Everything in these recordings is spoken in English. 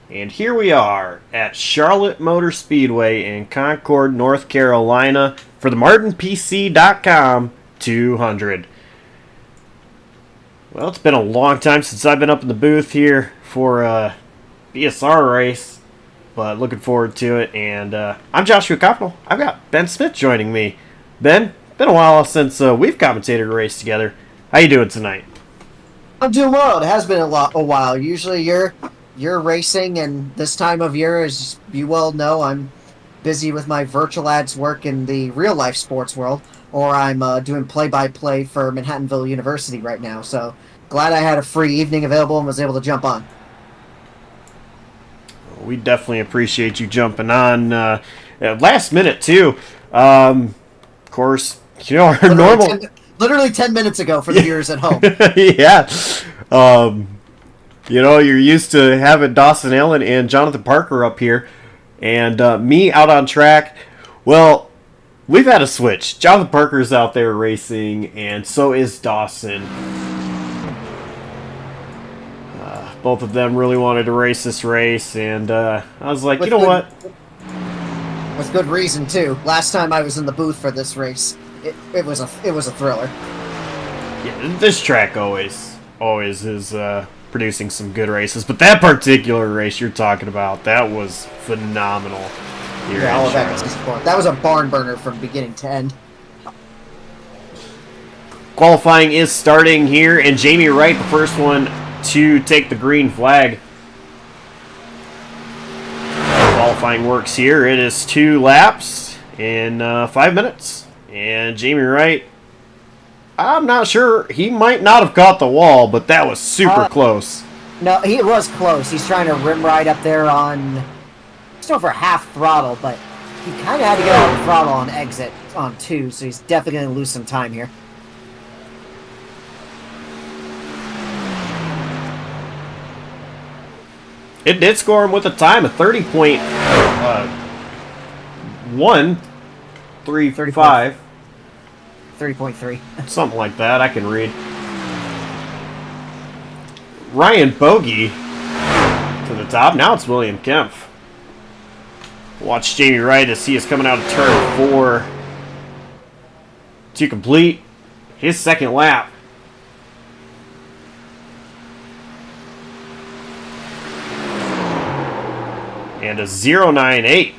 And here we are at Charlotte Motor Speedway in Concord, North Carolina for the MartinPC.com 200. Well, it's been a long time since I've been up in the booth here for a BSR race, but looking forward to it. And I'm Joshua Koppel. I've got Ben Smith joining me. Ben, been a while since we've commentated a race together. How you doing tonight? I'm doing well. It has been a while. Usually you're racing, and this time of year, as you well know, I'm busy with my virtual ads work in the real life sports world, or I'm doing play-by-play for Manhattanville University right now. So glad I had a free evening available and was able to jump on. We definitely appreciate you jumping on last minute too. Of course, you know our Literally normal. literally 10 minutes ago for the viewers at home. Yeah. You know, you're used to having Dawson Allen and Jonathan Parker up here, and me out on track. Well, we've had a switch. Jonathan Parker's out there racing, and so is Dawson. Both of them really wanted to race this race, and I was like, you know what? With good reason too. Last time I was in the booth for this race, it was a thriller. Yeah, this track always is producing some good races, but that particular race you're talking about, that was phenomenal. Yeah, all of that was sport. That was a barn burner from beginning to end. Qualifying is starting here, and Jamie Wright, the first one to take the green flag. Qualifying works here. It is 2 laps in 5 minutes, and Jamie Wright, I'm not sure. He might not have caught the wall, but that was super close. No, he was close. He's trying to rim ride up there on still for half throttle, but he kind of had to get out of throttle on exit on 2, so he's definitely going to lose some time here. It did score him with a time of 30.135. 30.3. Something like that. I can read. Ryan Bogey to the top. Now it's William Kempf. Watch Jamie Wright as he is coming out of turn 4 to complete his second lap. And a 0.98.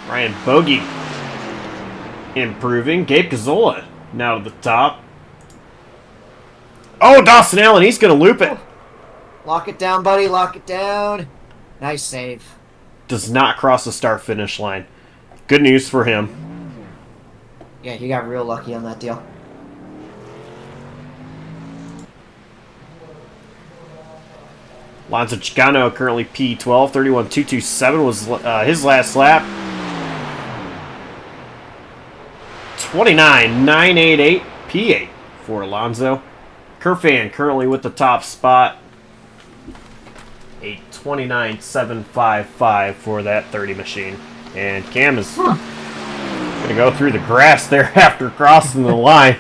Ryan Bogey improving. Gabe Cazzola now to the top. Oh, Dawson Allen, he's going to loop it. Lock it down, buddy. Lock it down. Nice save. Does not cross the start-finish line. Good news for him. Yeah, he got real lucky on that deal. Lonzo Chicano currently P12. 31.227 was his last lap. 29.988 P8 for Alonzo. Kerfan currently with the top spot. A 29.755 for that 30 machine. And Cam is going to go through the grass there after crossing the line.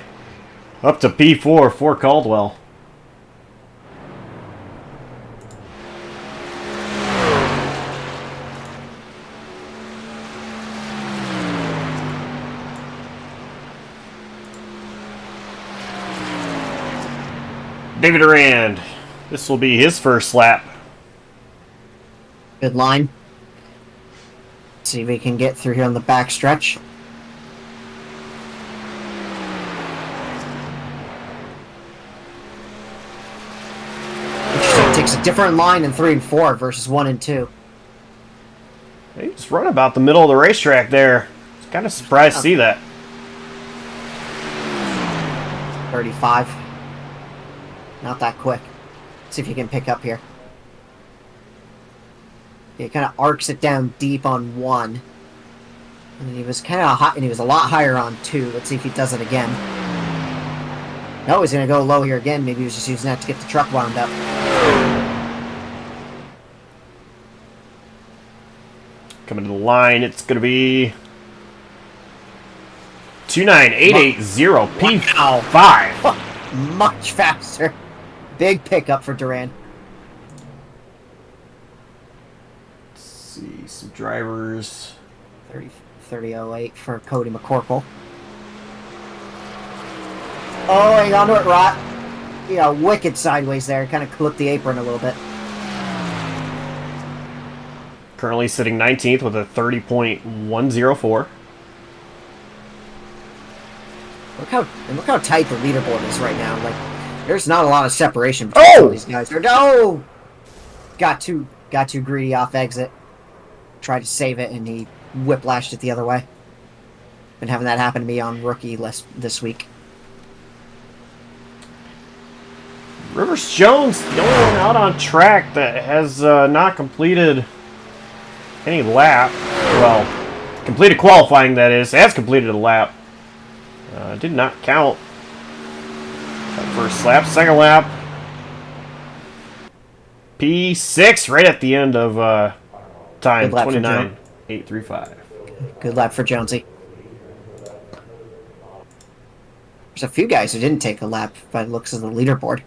Up to P4 for Caldwell. David Durand. This will be his first lap. Good line. See if we can get through here on the back stretch. Interesting. Takes a different line in 3 and 4 versus 1 and 2. He's running about the middle of the racetrack there. I was kind of surprised to see that. 35. Not that quick. See if you can pick up here. He kind of arcs it down deep on 1. And he was kind of hot, and he was a lot higher on 2. Let's see if he does it again. No, he's going to go low here again. Maybe he was just using that to get the truck wound up. Coming to the line, it's going to be 29880 P5. Much faster. Big pickup for Duran. see some drivers. 30.08 for Cody McCorkle. Oh, hang on to it, Rot. Yeah, wicked sideways there. Kind of clipped the apron a little bit. Currently sitting 19th with a 30.104. Look how tight the leaderboard is right now. Like, there's not a lot of separation between some of these guys. No, got too greedy off exit. Tried to save it and he whiplashed it the other way. Been having that happen to me on rookie this week. Rivers Jones, the only one out on track that has not completed any lap. Well, completed qualifying, that is. Has completed a lap. Did not count that first lap. Second lap. P6 right at the end of time. 29.835. Good lap for Jonesy. There's a few guys who didn't take a lap by the looks of the leaderboard.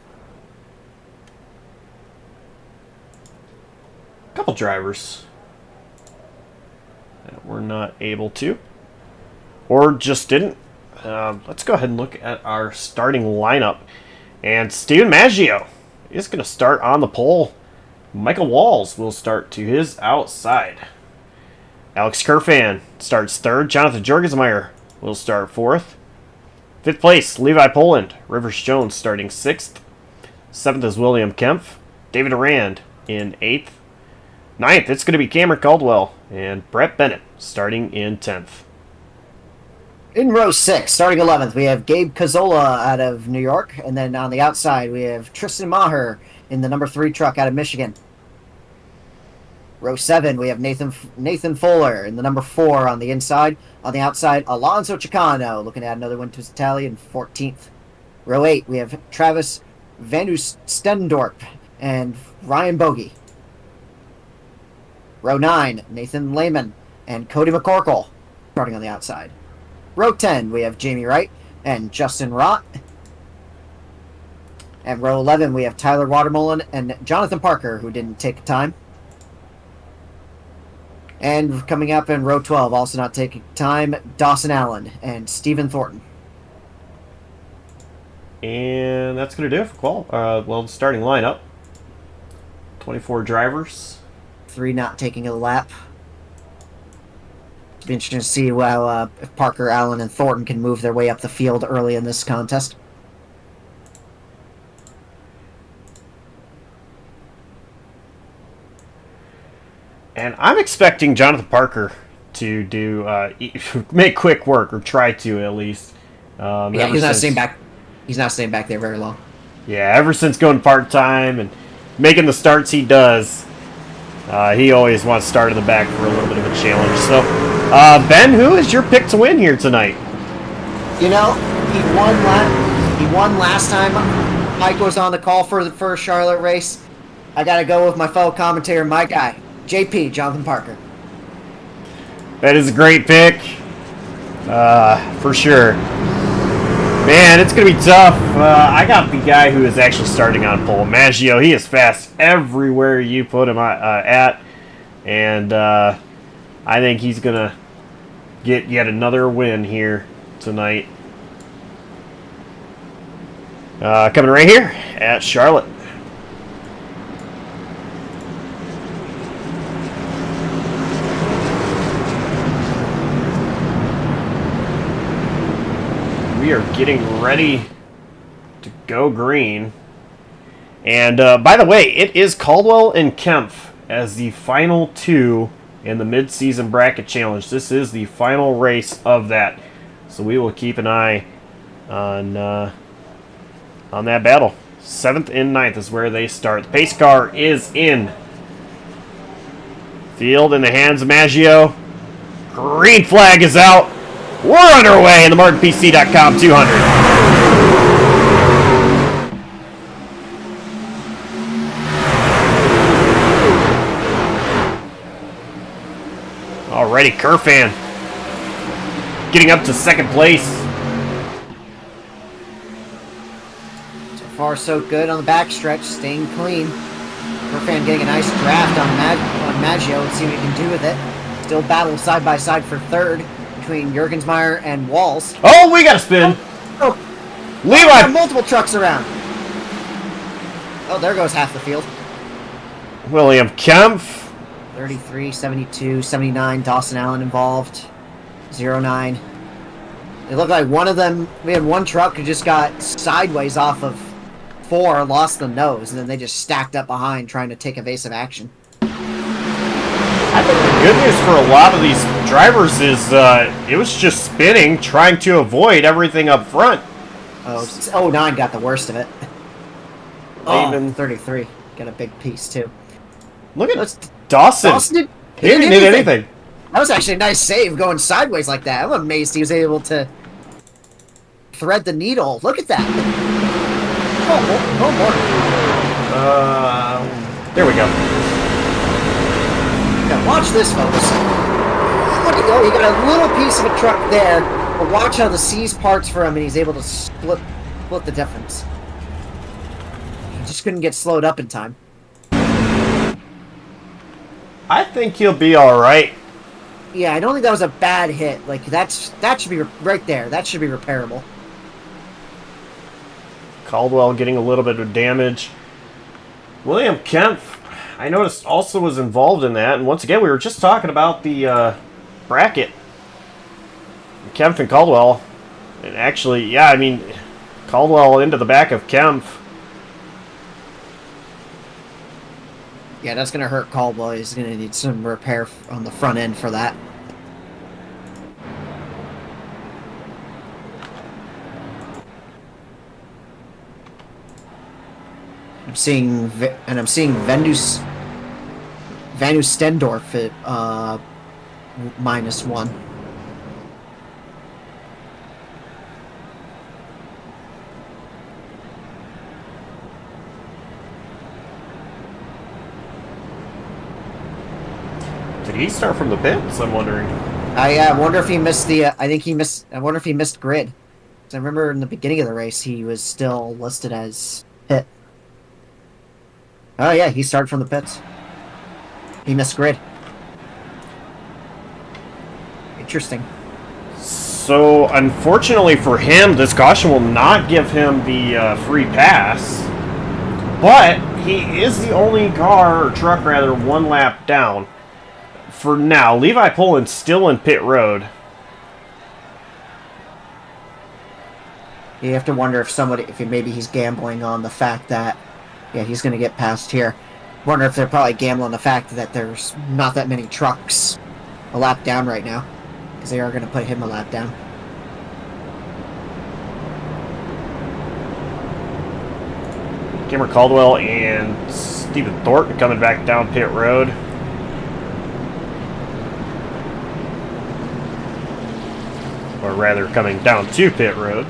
Couple drivers that were not able to, or just didn't. Let's go ahead and look at our starting lineup. And Steven Maggio is going to start on the pole. Michael Walls will start to his outside. Alex Kerfan starts third. Jonathan Jorgensmeyer will start fourth. Fifth place, Levi Poland. Rivers Jones starting sixth. Seventh is William Kempf. David Arand in eighth. Ninth, it's going to be Cameron Caldwell. And Brett Bennett starting in 10th. In row 6, starting 11th, we have Gabe Cazzola out of New York. And then on the outside, we have Tristan Maher in the number 3 truck out of Michigan. Row 7, we have Nathan Fuller in the number 4 on the inside. On the outside, Alonso Chicano looking at another win to his tally in 14th. Row 8, we have Travis Van Stendorp and Ryan Bogey. Row 9, Nathan Lehman and Cody McCorkle starting on the outside. Row 10, we have Jamie Wright and Justin Rott. And row 11, we have Tyler Watermullen and Jonathan Parker, who didn't take time. And coming up in row 12, also not taking time, Dawson Allen and Stephen Thornton. And that's going to do it for the starting lineup. 24 drivers. 3 not taking a lap. It'll be interesting to see how if Parker, Allen, and Thornton can move their way up the field early in this contest. And I'm expecting Jonathan Parker to do make quick work, or try to at least. Yeah, he's not staying back. He's not staying back there very long. Yeah, ever since going part-time and making the starts he does, he always wants to start in the back for a little bit of a challenge. So, Ben, who is your pick to win here tonight? You know, he won last time Mike was on the call for the first Charlotte race. I got to go with my fellow commentator, my guy, JP, Jonathan Parker. That is a great pick, for sure. Man, it's going to be tough. I got the guy who is actually starting on pole. Maggio, he is fast everywhere you put him at. And I think he's going to get yet another win here tonight. Coming right here at Charlotte. We are getting ready to go green. And by the way, it is Caldwell and Kempf as the final 2 in the mid-season bracket challenge. This is the final race of that. So we will keep an eye on that battle. 7th and 9th is where they start. The pace car is in. Field in the hands of Maggio. Green flag is out. We're underway in the MartinPC.com 200. Alrighty, Kerfan getting up to second place. So far, so good on the backstretch, staying clean. Kerfan getting a nice draft on Maggio. Let's see what he can do with it. Still battle side by side for third between Jurgensmeyer and Walls. Oh, we got to spin. Oh, Levi. Multiple trucks around. Oh, there goes half the field. William Kempf. 33, 72, 79. Dawson Allen involved. 09. It looked like one of them, we had one truck who just got sideways off of 4, lost the nose, and then they just stacked up behind trying to take evasive action. I think the good news for a lot of these drivers is it was just spinning, trying to avoid everything up front. Oh, 09 got the worst of it. Even 33 got a big piece too. Look at Dawson. Didn't hit anything. That was actually a nice save going sideways like that. I'm amazed he was able to thread the needle. Look at that. Oh, more. There we go. Now watch this, folks. Oh, he got a little piece of a truck there, but watch how the C's parts for him, and he's able to split the difference. He just couldn't get slowed up in time. I think he'll be all right. Yeah, I don't think that was a bad hit. Like that should be right there. That should be repairable. Caldwell getting a little bit of damage. William Kempf, I noticed, also was involved in that. And once again, we were just talking about the bracket. Kempf and Caldwell. And actually, yeah, I mean, Caldwell into the back of Kempf. Yeah, that's going to hurt Caldwell. He's going to need some repair on the front end for that. I'm seeing Vanu Stendorf at -1. Did he start from the pits? I'm wondering. I wonder if he missed the. I wonder if he missed grid. 'Cause I remember in the beginning of the race he was still listed as pit. Oh yeah, he started from the pits. He missed grid. Interesting. So, unfortunately for him, this caution will not give him the free pass. But he is the only car, or truck rather, one lap down. For now, Levi Poland's still in pit road. You have to wonder if maybe he's gambling on the fact that, yeah, he's going to get past here. Wonder if they're probably gambling the fact that there's not that many trucks a lap down right now, because they are going to put him a lap down. Cameron Caldwell and Stephen Thornton coming back down pit road. Or rather, coming down to pit road.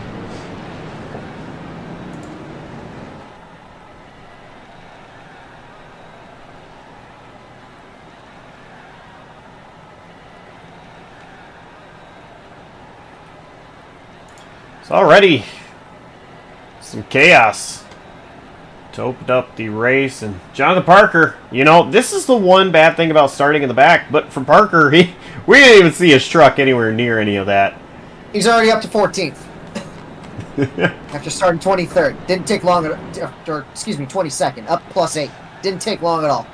So already some chaos to open up the race. And Jonathan Parker, you know, this is the one bad thing about starting in the back, but for Parker, we didn't even see his truck anywhere near any of that. He's already up to 14th. After starting 23rd. Didn't take long, 22nd. Up +8. Didn't take long at all.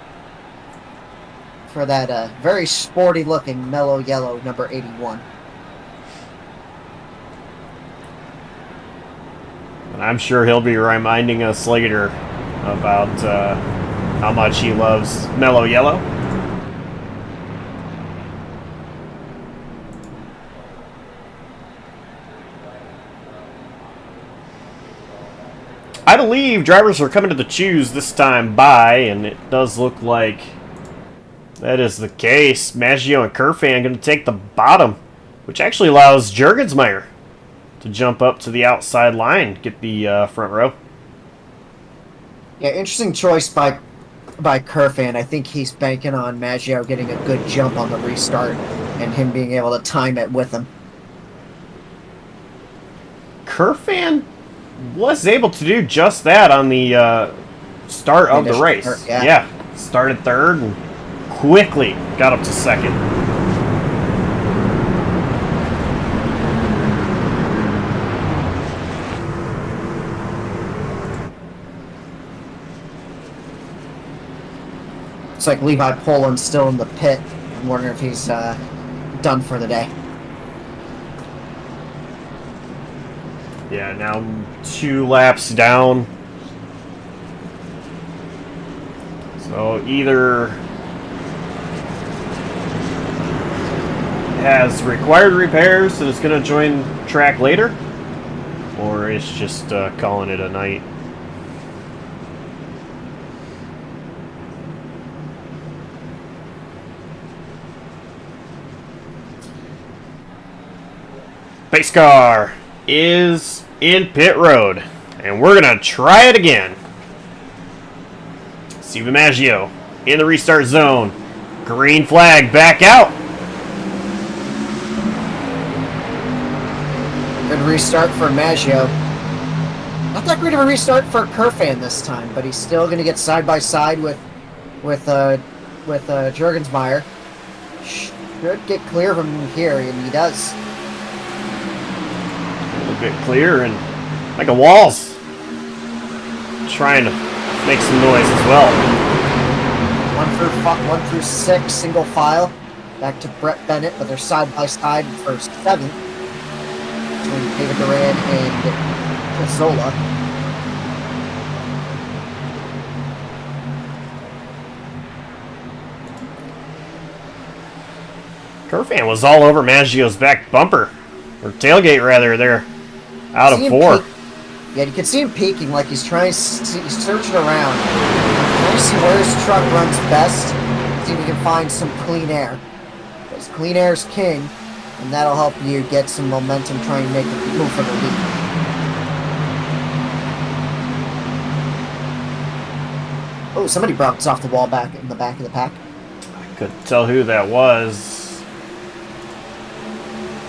For that very sporty looking mellow yellow number 81. And I'm sure he'll be reminding us later about how much he loves mellow yellow. I believe drivers are coming to the choose this time by, and it does look like that is the case. Maggio and Kerfan going to take the bottom, which actually allows Jurgensmeyer to jump up to the outside line, get the front row. Yeah, interesting choice by Kerfan. I think he's banking on Maggio getting a good jump on the restart and him being able to time it with him. Kerfan was able to do just that on the start of the race. Third, yeah. Started third and quickly got up to second. It's like Levi Poland's still in the pit. I'm wondering if he's done for the day. Yeah, now 2 laps down. So either has required repairs and is going to join track later, or it's just calling it a night. Pace car is in pit road, and we're gonna try it again. Steve Maggio in the restart zone. Green flag back out. Good restart for Maggio. Not that great of a restart for Kerfan this time, but he's still going to get side by side with Jurgensmeyer. Should get clear of him here, and he does. A little bit clear, and like a Walls trying to make some noise as well. 1 through 6 single file. Back to Brett Bennett, but they're side by side for 7th between David Duran and Cazzola. Kerfan was all over Maggio's back bumper, or tailgate rather, there, out of 4. Yeah, you can see him peeking, like he's trying. He's searching around, trying to see where his truck runs best. See if he can find some clean air. Because clean air is king, and that'll help you get some momentum, trying to make a move for the lead. Oh, somebody bounced off the wall back in the back of the pack. I couldn't tell who that was.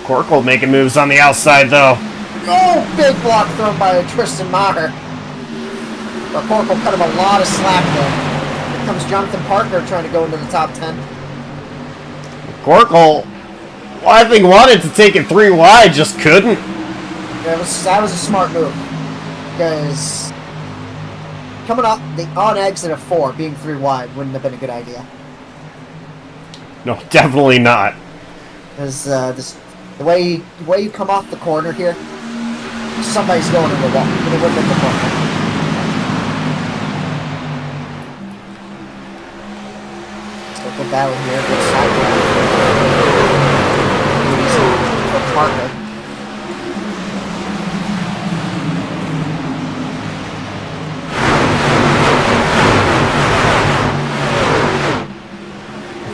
Corkle making moves on the outside, though. Oh, big block thrown by Tristan Maher. But Corkle cut him a lot of slack there. Here comes Jonathan Parker trying to go into the top 10. Corkle, well, I think wanted to take it 3 wide, just couldn't. That was a smart move. Because coming up, the on exit of 4, being 3 wide, wouldn't have been a good idea. No, definitely not. Because the way you come off the corner here, somebody's going in the wall. It would have been the corner. So good battle here. Good side for Parker.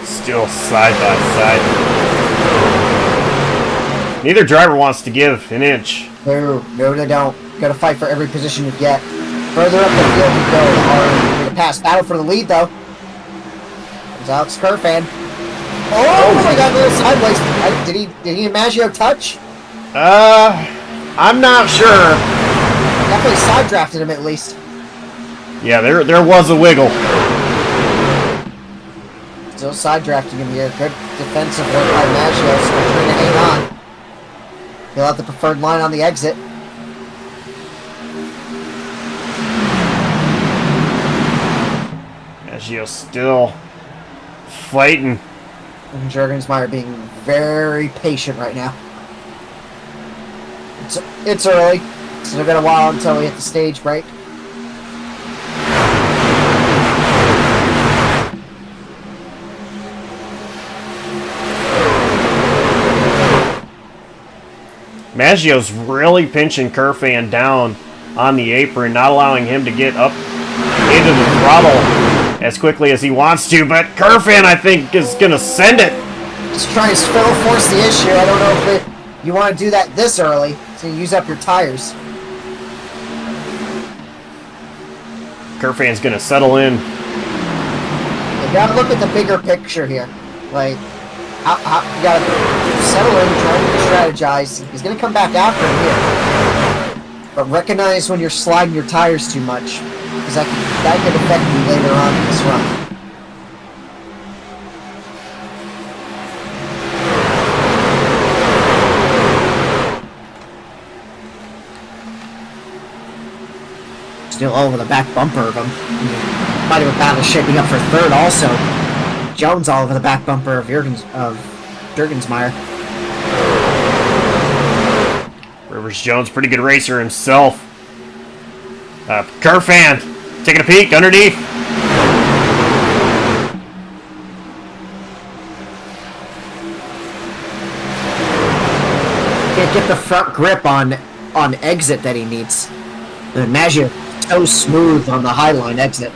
Still side by side. Neither driver wants to give an inch. No, they don't. Gotta fight for every position you get. Further up the field you go, the harder to pass. Battle for the lead, though. There's Alex Kerfan. Oh my God, a little sideways. Did he and Maggio touch? I'm not sure. Definitely side drafted him at least. Yeah, there was a wiggle. Still side drafting him here. Good defensive work by Maggio. So trying to hang on. He'll have the preferred line on the exit. Maggio still fighting. And Jurgensmeyer being very patient right now. It's early, so they've got a while until we hit the stage break. Maggio's really pinching Kerfan down on the apron, not allowing him to get up into the throttle as quickly as he wants to, but Kerfan, I think, is going to send it. Just trying to force the issue. I don't know if you want to do that this early, so you use up your tires. Kerfan's going to settle in. You got to look at the bigger picture here. Like, you got to settle in, try to strategize. He's going to come back after him here. But recognize when you're sliding your tires too much, because that could affect you later on in this run. Still over the back bumper of him. Might have a battle shaping up for third also. Jones all over the back bumper of Jurgensmeyer. Rivers Jones, pretty good racer himself. Kerfan taking a peek underneath. Can't get the front grip on exit that he needs. Maggio so smooth on the highline exit.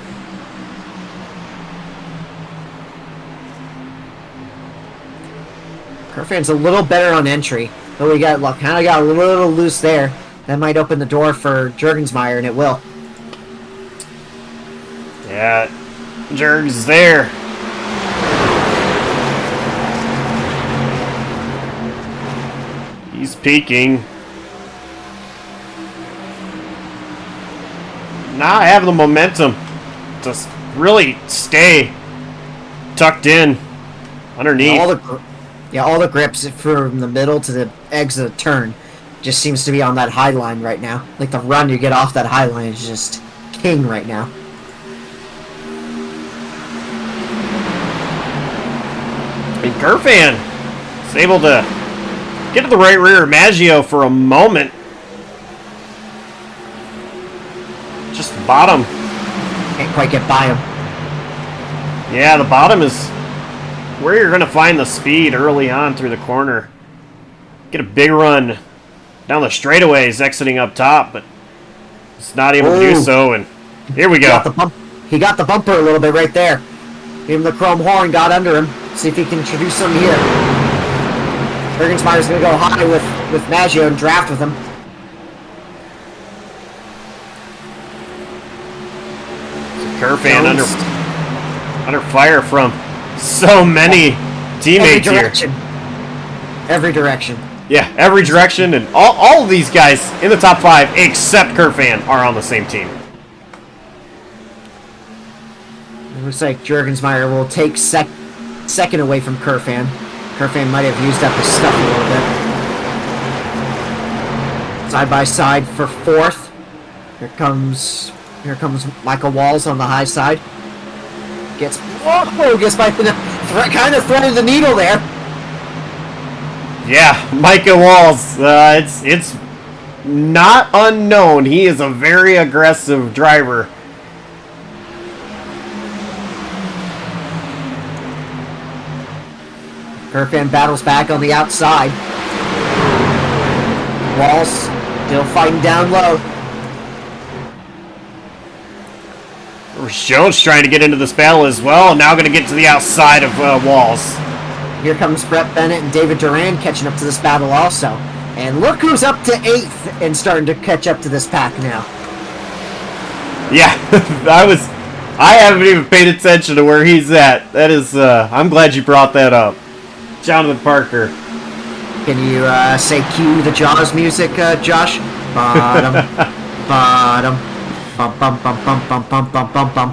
Kerfan's a little better on entry, but we kind of got a little loose there. That might open the door for Jurgensmeyer, and it will. Yeah, Jurgens is there. He's peeking. Not having the momentum to really stay tucked in underneath. All the grips from the middle to the exit of the turn just seems to be on that high line right now. Like the run you get off that high line is just king right now. And Kerfan is able to get to the right rear of Maggio for a moment. Just the bottom. Can't quite get by him. Yeah, the bottom is where you're going to find the speed early on through the corner. Get a big run down the straightaways exiting up top, but it's not able to do so, and here we go. He got the bumper a little bit right there. Gave him the chrome horn, got under him. See if he can introduce something here. Jurgensmeyer's going to go high with Maggio and draft with him. Kerfan under fire from so many teammates every direction. here. Every direction. Yeah, every direction, and all of these guys in the top 5, except Kerfan, are on the same team. It looks like Jurgensmeyer will take second away from Kerfan. Kerfan might have used up his stuff a little bit. Side by side for fourth. Here comes Michael Walls on the high side. Gets by kind of threaded the needle there. Yeah, Micah Walls. It's not unknown. He is a very aggressive driver. Kerfan battles back on the outside. Walls still fighting down low. Jones trying to get into this battle as well. Now going to get to the outside of Walls. Here comes Brett Bennett and David Duran catching up to this battle also. And look who's up to 8th and starting to catch up to this pack now. Yeah, I haven't even paid attention to where he's at. That is, I'm glad you brought that up. Jonathan Parker. Can you say cue the Jaws music, Josh? Bottom, bottom, bum bum bum bum bum bum bum bum bum.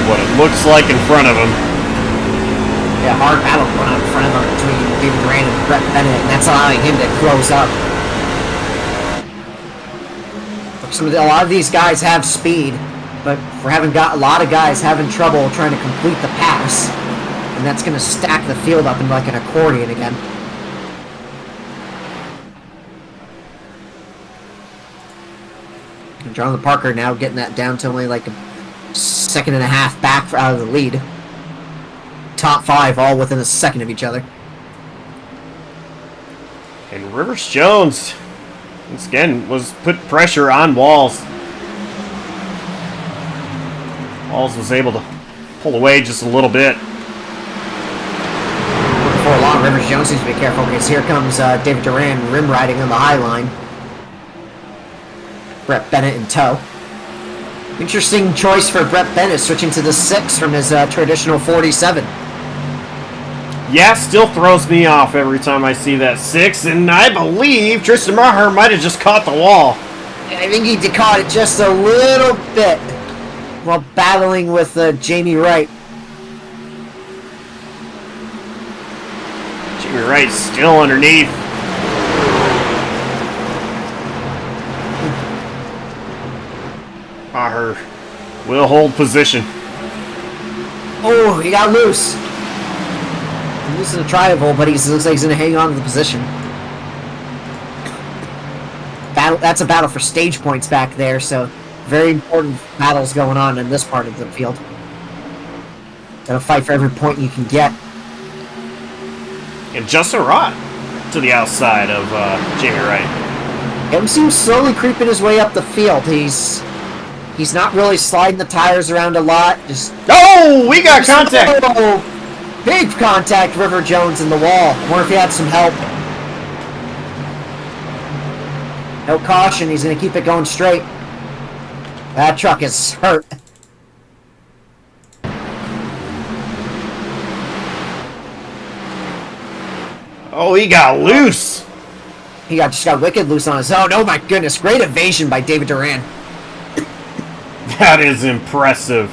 What it looks like in front of him. Yeah, hard battle going on in front of him between David Duran and Brett Bennett, and that's allowing him to close up. A lot of these guys have speed, but we're having got a lot of guys having trouble trying to complete the pass, and that's going to stack the field up in like an accordion again. And Jonathan Parker now getting that down to only like a second and a half back out of the lead. Top 5 all within a second of each other. And Rivers Jones, once again, was put pressure on Walls. Walls was able to pull away just a little bit. Before long, Rivers Jones needs to be careful because here comes David Duran rim riding on the high line. Brett Bennett in tow. Interesting choice for Brett Bennett, switching to the 6 from his traditional 47. Yeah, still throws me off every time I see that 6, and I believe Tristan Maher might have just caught the wall. I think he caught it just a little bit while battling with Jamie Wright. Jamie Wright's still underneath. Maher will hold position. Oh, he got loose. Loose in the triangle, but he looks like he's going to hang on to the position. That's a battle for stage points back there, so very important battles going on in this part of the field. Gotta fight for every point you can get. And Justin Rott to the outside of Jamie Wright. AMSOIL slowly creeping his way up the field. He's not really sliding the tires around a lot. Oh, we got contact. Oh, big contact, River Jones in the wall. I wonder if he had some help. No caution. He's going to keep it going straight. That truck is hurt. Oh, he got loose. He just got wicked loose on his own. Oh my goodness. Great evasion by David Duran. That is impressive.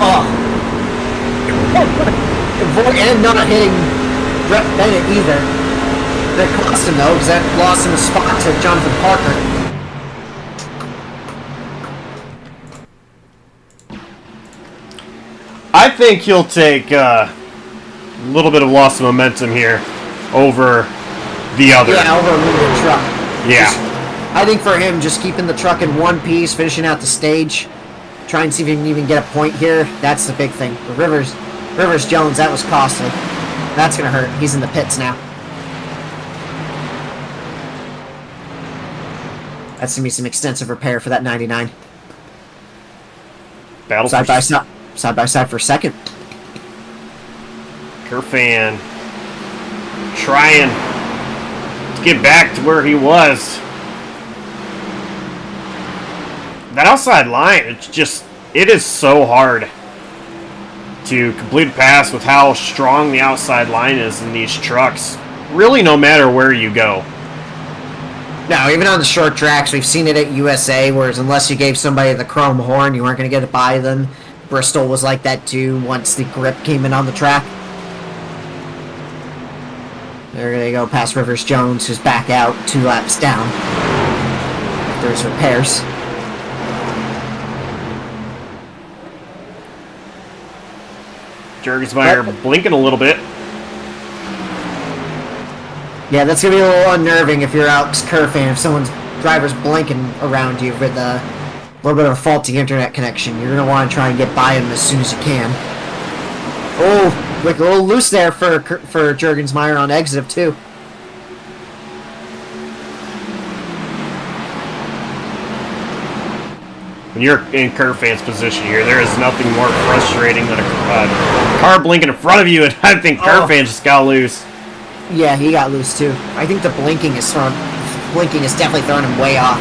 Oh. And not hitting Brett Bennett either. That cost him though, because that lost him a spot to Jonathan Parker. I think he'll take a little bit of loss of momentum here over the other. Yeah, over the truck. Yeah. I think for him, just keeping the truck in one piece, finishing out the stage, try and see if he can even get a point here. That's the big thing. The Rivers Jones, that was costly. That's going to hurt. He's in the pits now. That's going to be some extensive repair for that 99. Battle side by side for second. Kerfan trying to get back to where he was. That outside line, it is so hard to complete a pass with how strong the outside line is in these trucks. Really, no matter where you go. No, even on the short tracks, we've seen it at USA, whereas unless you gave somebody the chrome horn, you weren't going to get it by them. Bristol was like that too once the grip came in on the track. There they go past Rivers Jones, who's back out 2 laps down. There's repairs. Jurgensmeyer blinking a little bit. Yeah, that's going to be a little unnerving if you're Alex Kerfan. If someone's driver's blinking around you with a little bit of a faulty internet connection, you're going to want to try and get by him as soon as you can. Oh, like a little loose there for Jurgensmeyer on exit of 2. When you're in Kerfan's position here, there is nothing more frustrating than a car blinking in front of you, and I think Kerfan just got loose. Yeah, he got loose too. I think the blinking is definitely throwing him way off.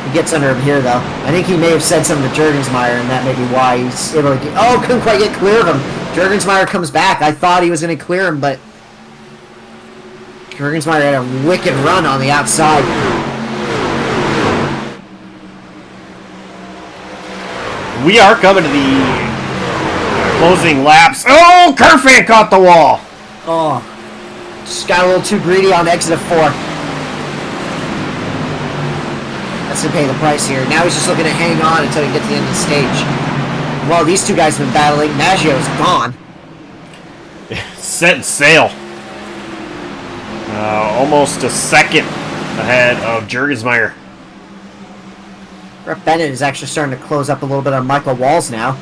He gets under him here though. I think he may have said something to Jurgensmeyer, and that may be why he's able to get... Oh, couldn't quite get clear of him. Jurgensmeyer comes back. I thought he was going to clear him, but Jurgensmeyer had a wicked run on the outside. We are coming to the closing laps. Oh, Kerfan caught the wall. Oh, just got a little too greedy on exit of 4. That's going to pay the price here. Now he's just looking to hang on until he gets to the end of the stage. Well, these two guys have been battling. Maggio's gone. Set sail. Almost a second ahead of Jurgensmeyer. Brett Bennett is actually starting to close up a little bit on Michael Walls now,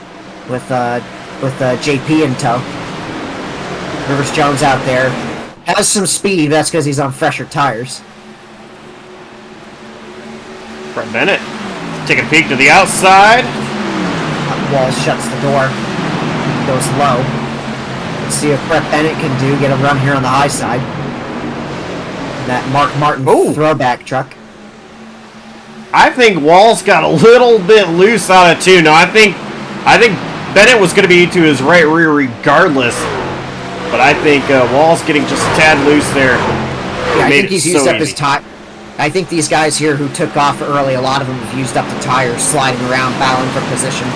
with JP in tow. Rivers Jones out there has some speed. That's because he's on fresher tires. Brett Bennett taking a peek to the outside. Walls shuts the door, goes low. Let's see if Brett Bennett can get a run here on the high side. That Mark Martin throwback truck. I think Walls got a little bit loose on it too. No, I think Bennett was going to be to his right rear regardless, but I think Walls getting just a tad loose there. Yeah, I think he's used up his tire. I think these guys here who took off early, a lot of them have used up the tires, sliding around, battling for position,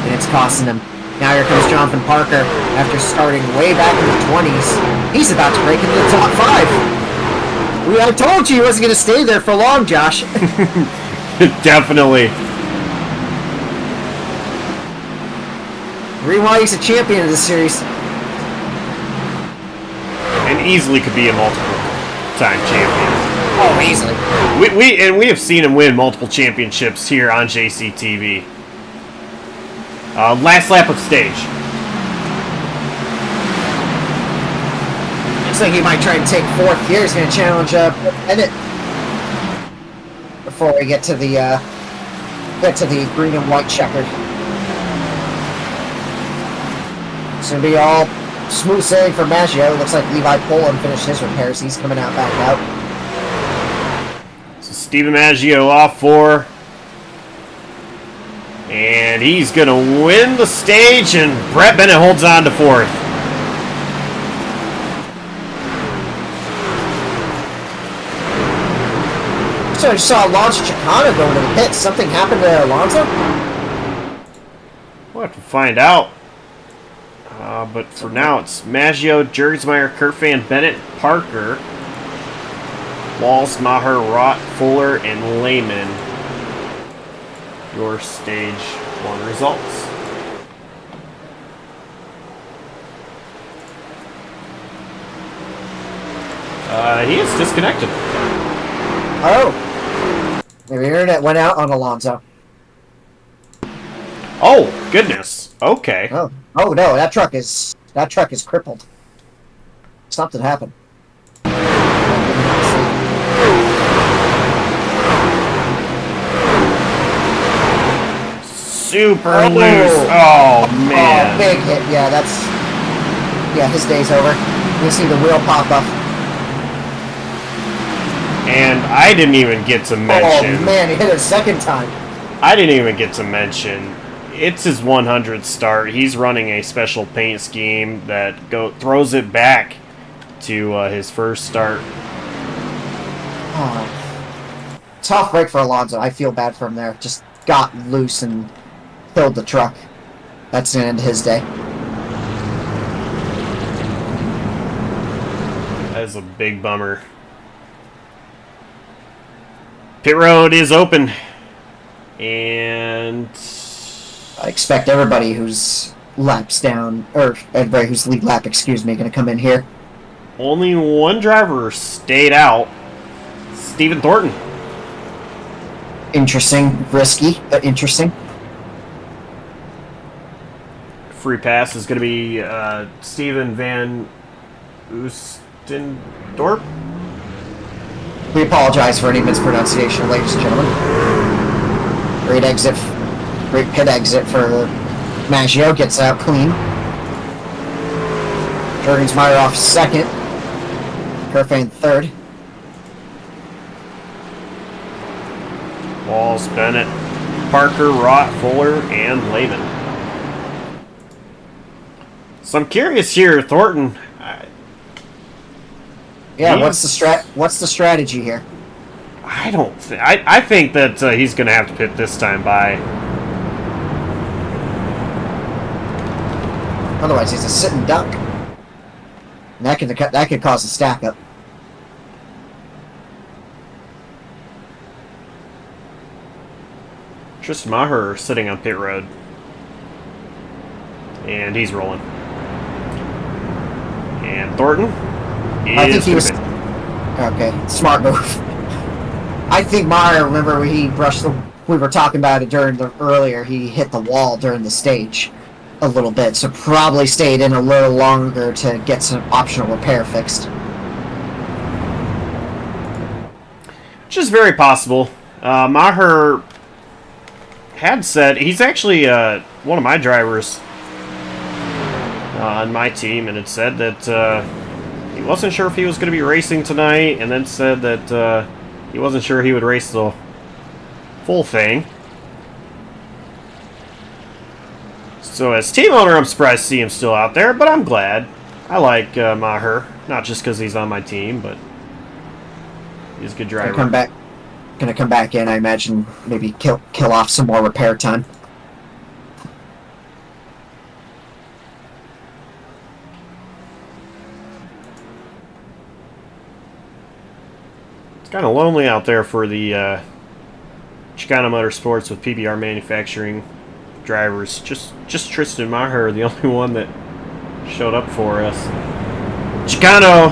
and it's costing them. Now here comes Jonathan Parker after starting way back in the 20s. He's about to break into the top 5. I told you he wasn't going to stay there for long, Josh. Definitely. Reason why he's a champion of this series. And easily could be a multiple-time champion. Oh, easily. We have seen him win multiple championships here on JCTV. Last lap of stage. Looks like he might try to take 4th here. He's going to challenge Bennett before we get to the green and white checkered. It's going to be all smooth sailing for Maggio. Looks like Levi Poland finished his repairs. He's coming out back out. So Steven Maggio off 4. And he's going to win the stage, and Brett Bennett holds on to 4th. So I just saw Alonso Chicano going to the pits. Something happened to Alonso? We'll have to find out. But for now, it's Maggio, Jurgensmeyer, Kerfan, Bennett, Parker, Walls, Maher, Rott, Fuller, and Lehman. Your stage 1 results. He is disconnected. Oh. Maybe the internet went out on Alonso. Oh, goodness. Okay. Oh. Oh no, that truck is crippled. Something happened. Super loose. Oh man. Oh, big hit. Yeah, his day's over. You see the wheel pop up. And I didn't even get to mention. Oh man, he hit it a second time. I didn't even get to mention. It's his 100th start. He's running a special paint scheme that throws it back to his first start. Oh. Tough break for Alonso. I feel bad for him there. Just got loose and killed the truck. That's the end of his day. That is a big bummer. Pit road is open. And I expect everybody who's laps down, or everybody who's lead lap, excuse me, going to come in here. Only one driver stayed out. Stephen Thornton. Interesting. Risky, but interesting. Free pass is going to be Steven Van Oostendorp. We apologize for any mispronunciation, ladies and gentlemen. Great pit exit for Maggio. Gets out clean. Jurgensmeyer off 2nd. Kerfan 3rd. Walls, Bennett, Parker, Rott, Fuller, and Lehman. So I'm curious here, Thornton. Yeah, what's the strategy here? I don't think. I think that he's going to have to pit this time by. Otherwise, he's a sitting duck. And that could cause a stack up. Tristan Maher sitting on pit road. And he's rolling. And Thornton I think he was... Okay, smart move. I think Maher, remember we were talking about it earlier, he hit the wall during the stage a little bit, so probably stayed in a little longer to get some optional repair fixed. Which is very possible. Maher had said, he's actually one of my drivers on my team, and it said that he wasn't sure if he was going to be racing tonight, and then said that he wasn't sure he would race the full thing. So as team owner, I'm surprised to see him still out there, but I'm glad. I like Maher, not just because he's on my team, but he's a good driver. Gonna come back in, I imagine, maybe kill off some more repair time. It's kind of lonely out there for the Chicano Motorsports with PBR manufacturing drivers. Just Tristan Maher, the only one that showed up for us. Chicano,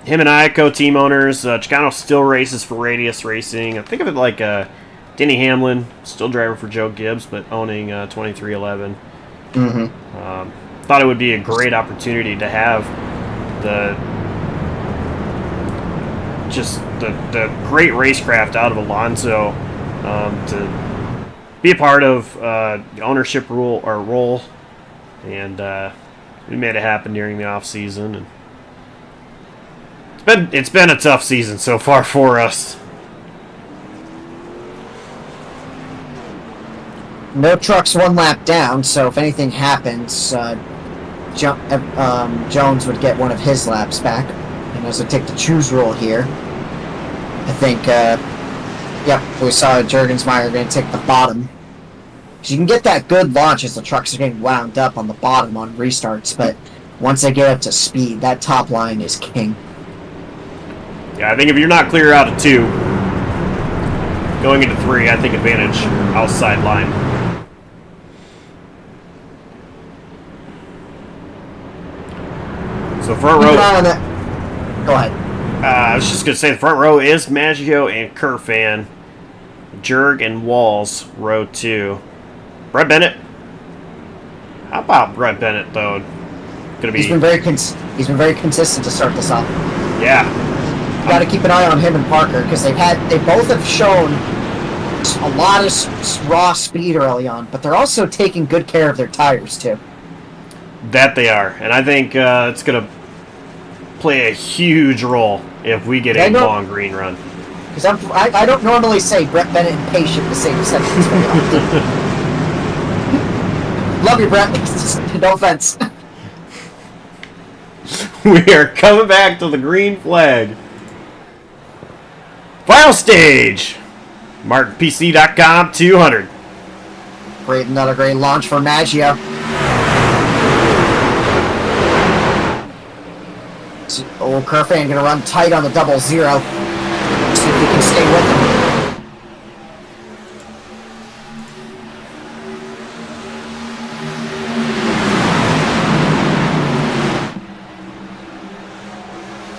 him and I, co-team owners. Chicano still races for Radius Racing. I think of it like Denny Hamlin, still driving for Joe Gibbs, but owning 2311. Thought it would be a great opportunity to have the great racecraft out of Alonso to be a part of the ownership role, and we made it happen during the off season. And it's been a tough season so far for us. No trucks one lap down, so if anything happens, Jones would get one of his laps back. And as I take the choose rule here, I think, we saw Jurgensmeyer going to take the bottom. You can get that good launch as the trucks are getting wound up on the bottom on restarts, but once they get up to speed, that top line is king. Yeah, I think if you're not clear out of 2, going into 3, I think advantage outside line. So front row. Go ahead. I was just going to say the front row is Maggio and Kerfan. Jurg and Walls, row 2. Brett Bennett. How about Brett Bennett, though? He's been very consistent to start this off. Yeah. You got to keep an eye on him and Parker because they both have shown a lot of raw speed early on, but they're also taking good care of their tires too. That they are, and I think it's going to play a huge role if we get a long green run. Because I don't normally say Brett Bennett and Patient the same sentence very often. Love you, Brett. No offense. We are coming back to the green flag. Final stage. MartinPC.com 200. Another great launch for Maggio. Old Kerfan going to run tight on the 0-0. See if he can stay with him.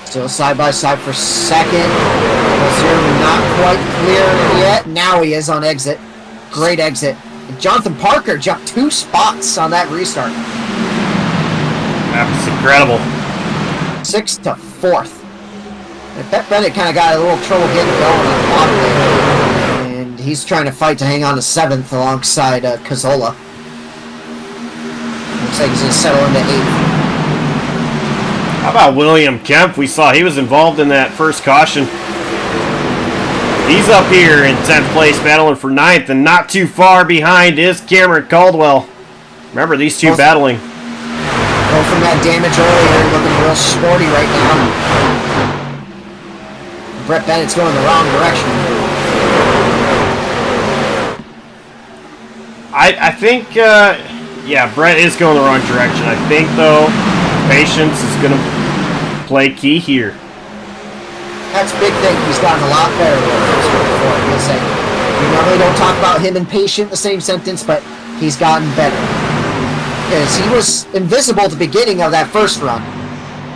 Still side by side for second. 0-0 not quite clear yet. Now he is on exit. Great exit. And Jonathan Parker jumped 2 spots on that restart. That was incredible. 6th to 4th. And Brett Bennett kind of got a little trouble getting going on the bottom there. And he's trying to fight to hang on to 7th alongside Cazzola. Looks like he's going to settle into 8th. How about William Kemp? We saw he was involved in that first caution. He's up here in 10th place battling for 9th, and not too far behind is Cameron Caldwell. Remember, these two battling. Go from that damage earlier, looking real sporty right now. Brett Bennett's going the wrong direction. I think, Brett is going the wrong direction. I think, though, patience is going to play key here. That's a big thing. He's gotten a lot better with this before. I'm going to say, we normally don't talk about him and patient in the same sentence, but he's gotten better. Because he was invisible at the beginning of that first run,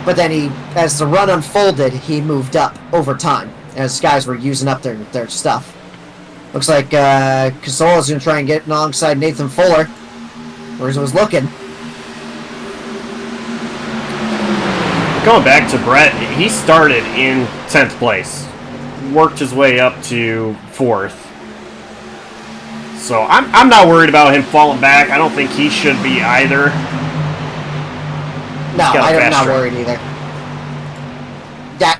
but then as the run unfolded, he moved up over time as guys were using up their stuff. Looks like Casolla's going to try and get alongside Nathan Fuller, where he was looking. Going back to Brett, he started in 10th place, worked his way up to 4th. So I'm not worried about him falling back. I don't think he should be either. No, I'm not worried either.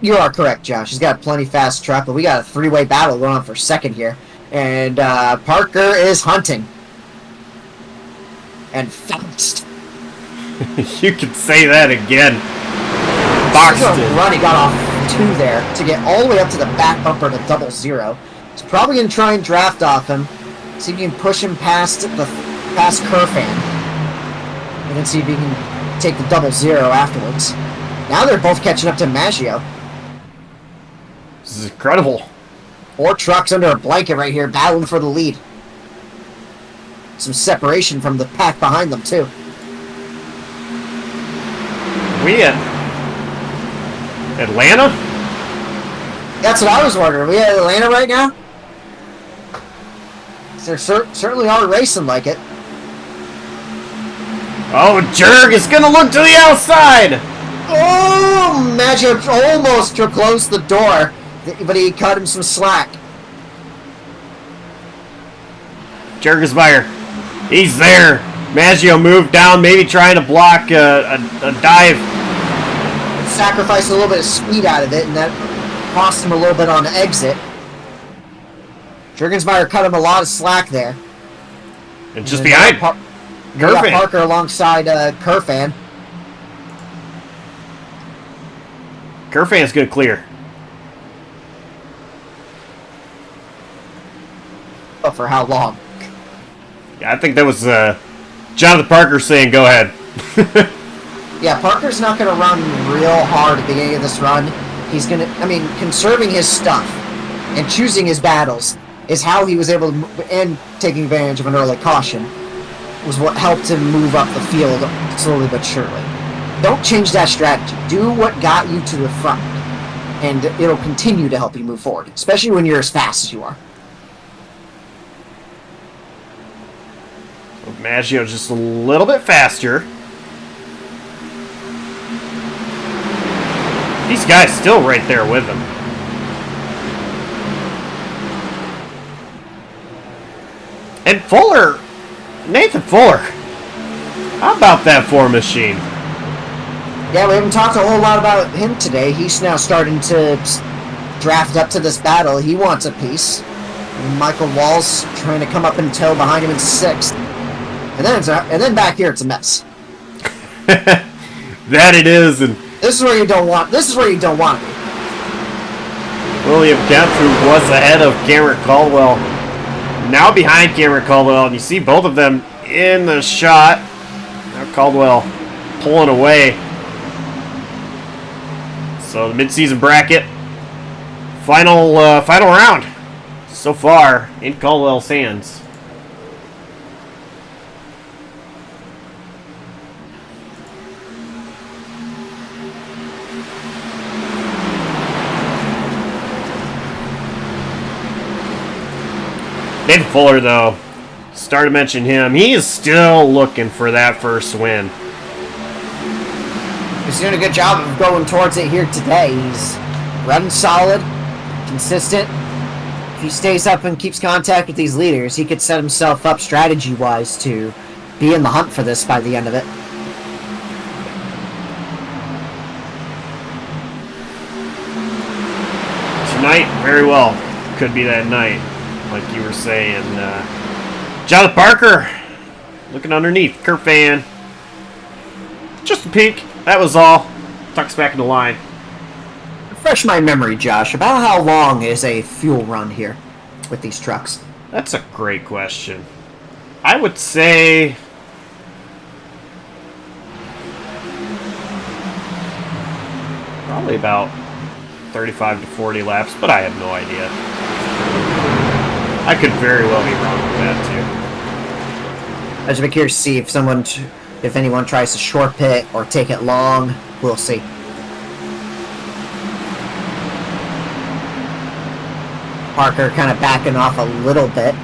You are correct, Josh. He's got a plenty fast truck, but we got a three-way battle going on for second here. And Parker is hunting. And fast. You can say that again. Boxed it. Run, he got off 2 there to get all the way up to the back bumper to 00. He's probably going to try and draft off him. See if he can push him past Kerfan. And then see if he can take the 00 afterwards. Now they're both catching up to Maggio. This is incredible. 4 trucks under a blanket right here, battling for the lead. Some separation from the pack behind them, too. We at Atlanta? That's what I was wondering. We at Atlanta right now? They certainly are racing like it. Oh, Jurg is going to look to the outside. Oh, Maggio almost closed the door, but he cut him some slack. Jurgismeyer, he's there. Maggio moved down, maybe trying to block a dive. Sacrificed a little bit of speed out of it, and that cost him a little bit on the exit. Jurgensmeyer cut him a lot of slack there. And just behind Kerfan. Parker alongside Kerfan. Kerfan's going to clear. Oh, for how long? Yeah, I think that was Jonathan Parker saying, go ahead. Yeah, Parker's not going to run real hard at the beginning of this run. He's going to, conserving his stuff and choosing his battles is how he was able to, and taking advantage of an early caution, was what helped him move up the field slowly but surely. Don't change that strategy. Do what got you to the front, and it'll continue to help you move forward, especially when you're as fast as you are. Maggio just a little bit faster. These guys still right there with him. And Fuller, Nathan Fuller, how about that 4 machine? Yeah, we haven't talked a whole lot about him today. He's now starting to draft up to this battle. He wants a piece. And Michael Wall's trying to come up in tow behind him in 6th. And then back here it's a mess. That it is, and this is where you don't want. This is where you don't want to be. William Kemp, who was ahead of Cameron Caldwell, now behind Cameron Caldwell, and you see both of them in the shot. Now Caldwell pulling away. So the mid-season bracket, final round so far in Caldwell's hands. Nathan Fuller, though, started to mention him. He is still looking for that first win. He's doing a good job of going towards it here today. He's running solid, consistent. If he stays up and keeps contact with these leaders, he could set himself up strategy-wise to be in the hunt for this by the end of it. Tonight, very well, could be that night, like you were saying. Jonathan Parker looking underneath. Kerfan. Just a peek. That was all. Tucks back in the line. Refresh my memory, Josh, about how long is a fuel run here with these trucks? That's a great question. I would say probably about 35 to 40 laps, but I have no idea. I could very well be wrong with that too. I'd just be curious to see if anyone tries to short pit or take it long. We'll see. Parker kind of backing off a little bit,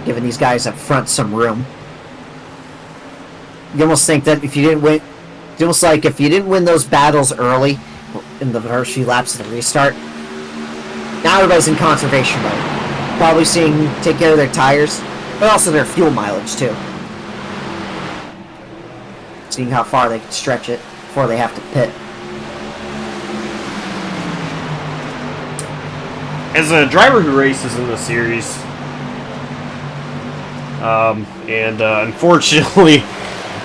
giving these guys up front some room. You almost think that if you didn't win, it's almost like if you didn't win those battles early in the first few laps of the restart, now everybody's in conservation mode. Probably take care of their tires, but also their fuel mileage too. Seeing how far they can stretch it before they have to pit. as a driver who races in the series, and unfortunately,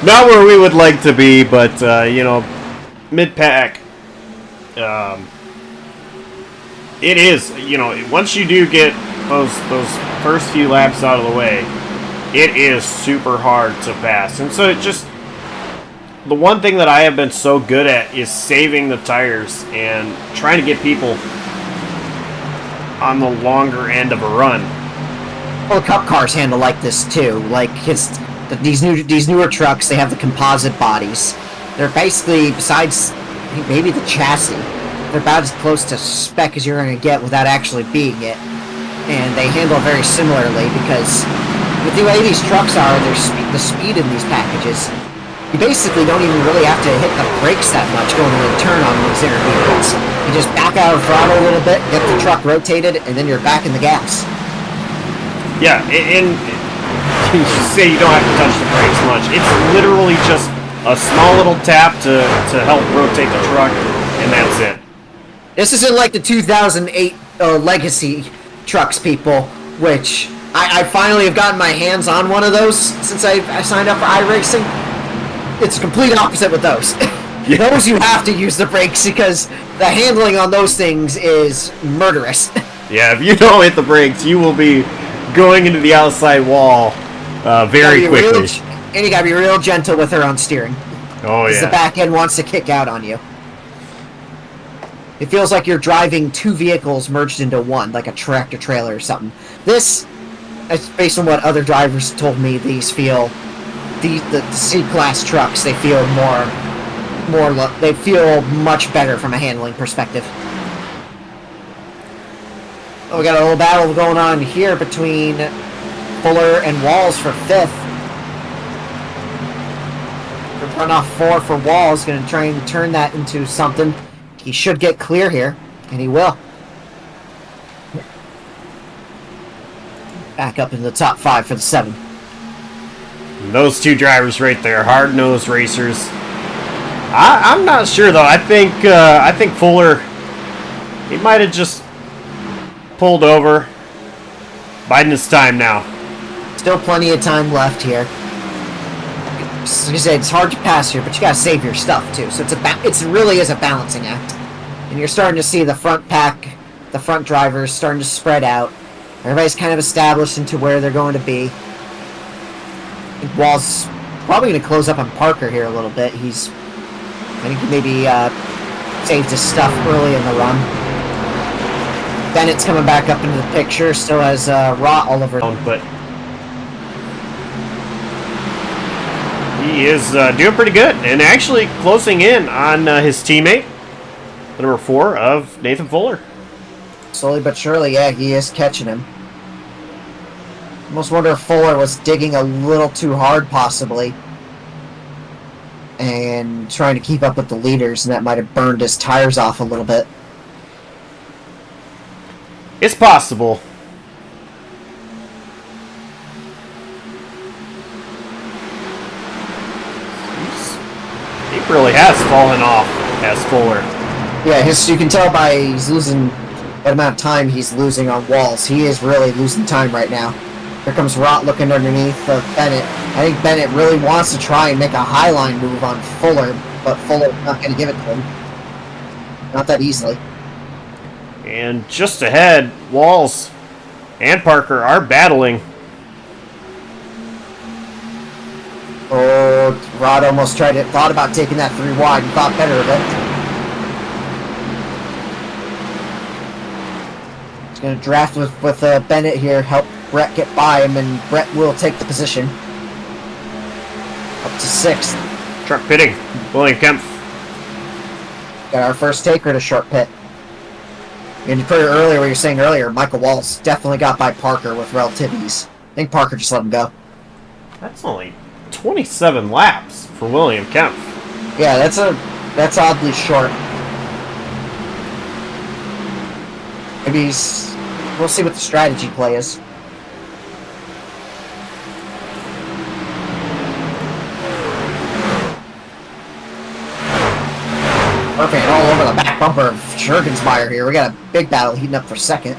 not where we would like to be, but you know, mid-pack. It is, you know, once you do get those first few laps out of the way, it is super hard to pass. And so it just, the one thing that I have been so good at is saving the tires and trying to get people on the longer end of a run. Well, Cup cars handle like this too. Like these newer trucks, they have the composite bodies. They're basically, besides maybe the chassis, they're about as close to spec as you're going to get without actually being it. And they handle very similarly because with the way these trucks are, the speed in these packages, you basically don't even really have to hit the brakes that much going into the turn on these intermediates. You just back out of throttle a little bit, get the truck rotated, and then you're back in the gas. Yeah, and you say you don't have to touch the brakes much. It's literally just a small little tap to help rotate the truck, and that's it. This isn't like the 2008 Legacy trucks, people, which I finally have gotten my hands on one of those since I signed up for iRacing. It's the complete opposite with those. Yeah. Those you have to use the brakes because the handling on those things is murderous. Yeah, if you don't hit the brakes, you will be going into the outside wall very quickly. And you gotta be real gentle with her on steering. Oh, yeah. Because the back end wants to kick out on you. It feels like you're driving two vehicles merged into one, like a tractor trailer or something. This, based on what other drivers told me, these feel, the C-Class trucks, they feel they feel much better from a handling perspective. Oh, we got a little battle going on here between Fuller and Walls for 5th. The runoff 4 for Walls, going to try and turn that into something. He should get clear here, and he will. Back up in the top 5 for the 7. Those two drivers right there, hard-nosed racers. I'm not sure though. I think Fuller, he might have just pulled over, biding his time now. Still plenty of time left here. Like I said, it's hard to pass here, but you gotta save your stuff too. So it really is a balancing act. And you're starting to see the front pack, the front drivers starting to spread out. Everybody's kind of established into where they're going to be. Wall's probably going to close up on Parker here a little bit. I think he maybe saved his stuff early in the run. Bennett's coming back up into the picture, still has Raw Oliver. But he is doing pretty good, and actually closing in on his teammate, the number 4 of Nathan Fuller. Slowly but surely, yeah, he is catching him. Almost wonder if Fuller was digging a little too hard, possibly, and trying to keep up with the leaders, and that might have burned his tires off a little bit. It's possible. He really has fallen off as Fuller. Yeah, you can tell by he's losing what amount of time he's losing on Walls. He is really losing time right now. Here comes Rott looking underneath Bennett. I think Bennett really wants to try and make a highline move on Fuller, but Fuller's not going to give it to him. Not that easily. And just ahead, Walls and Parker are battling. Oh, Rod almost thought about taking that 3 wide and thought better of it. He's going to draft with Bennett here, help Brett get by him, and Brett will take the position. Up to 6th. Truck pitting. William Kempf. Got our first taker to short pit. And pretty earlier, what you were saying earlier, Michael Walls definitely got by Parker with relative ease. I think Parker just let him go. That's only 27 laps for William Kempf. Yeah, that's oddly short. Maybe we'll see what the strategy play is. Perfect, all over the back bumper of Schurgensmeyer here. We got a big battle heating up for 2nd.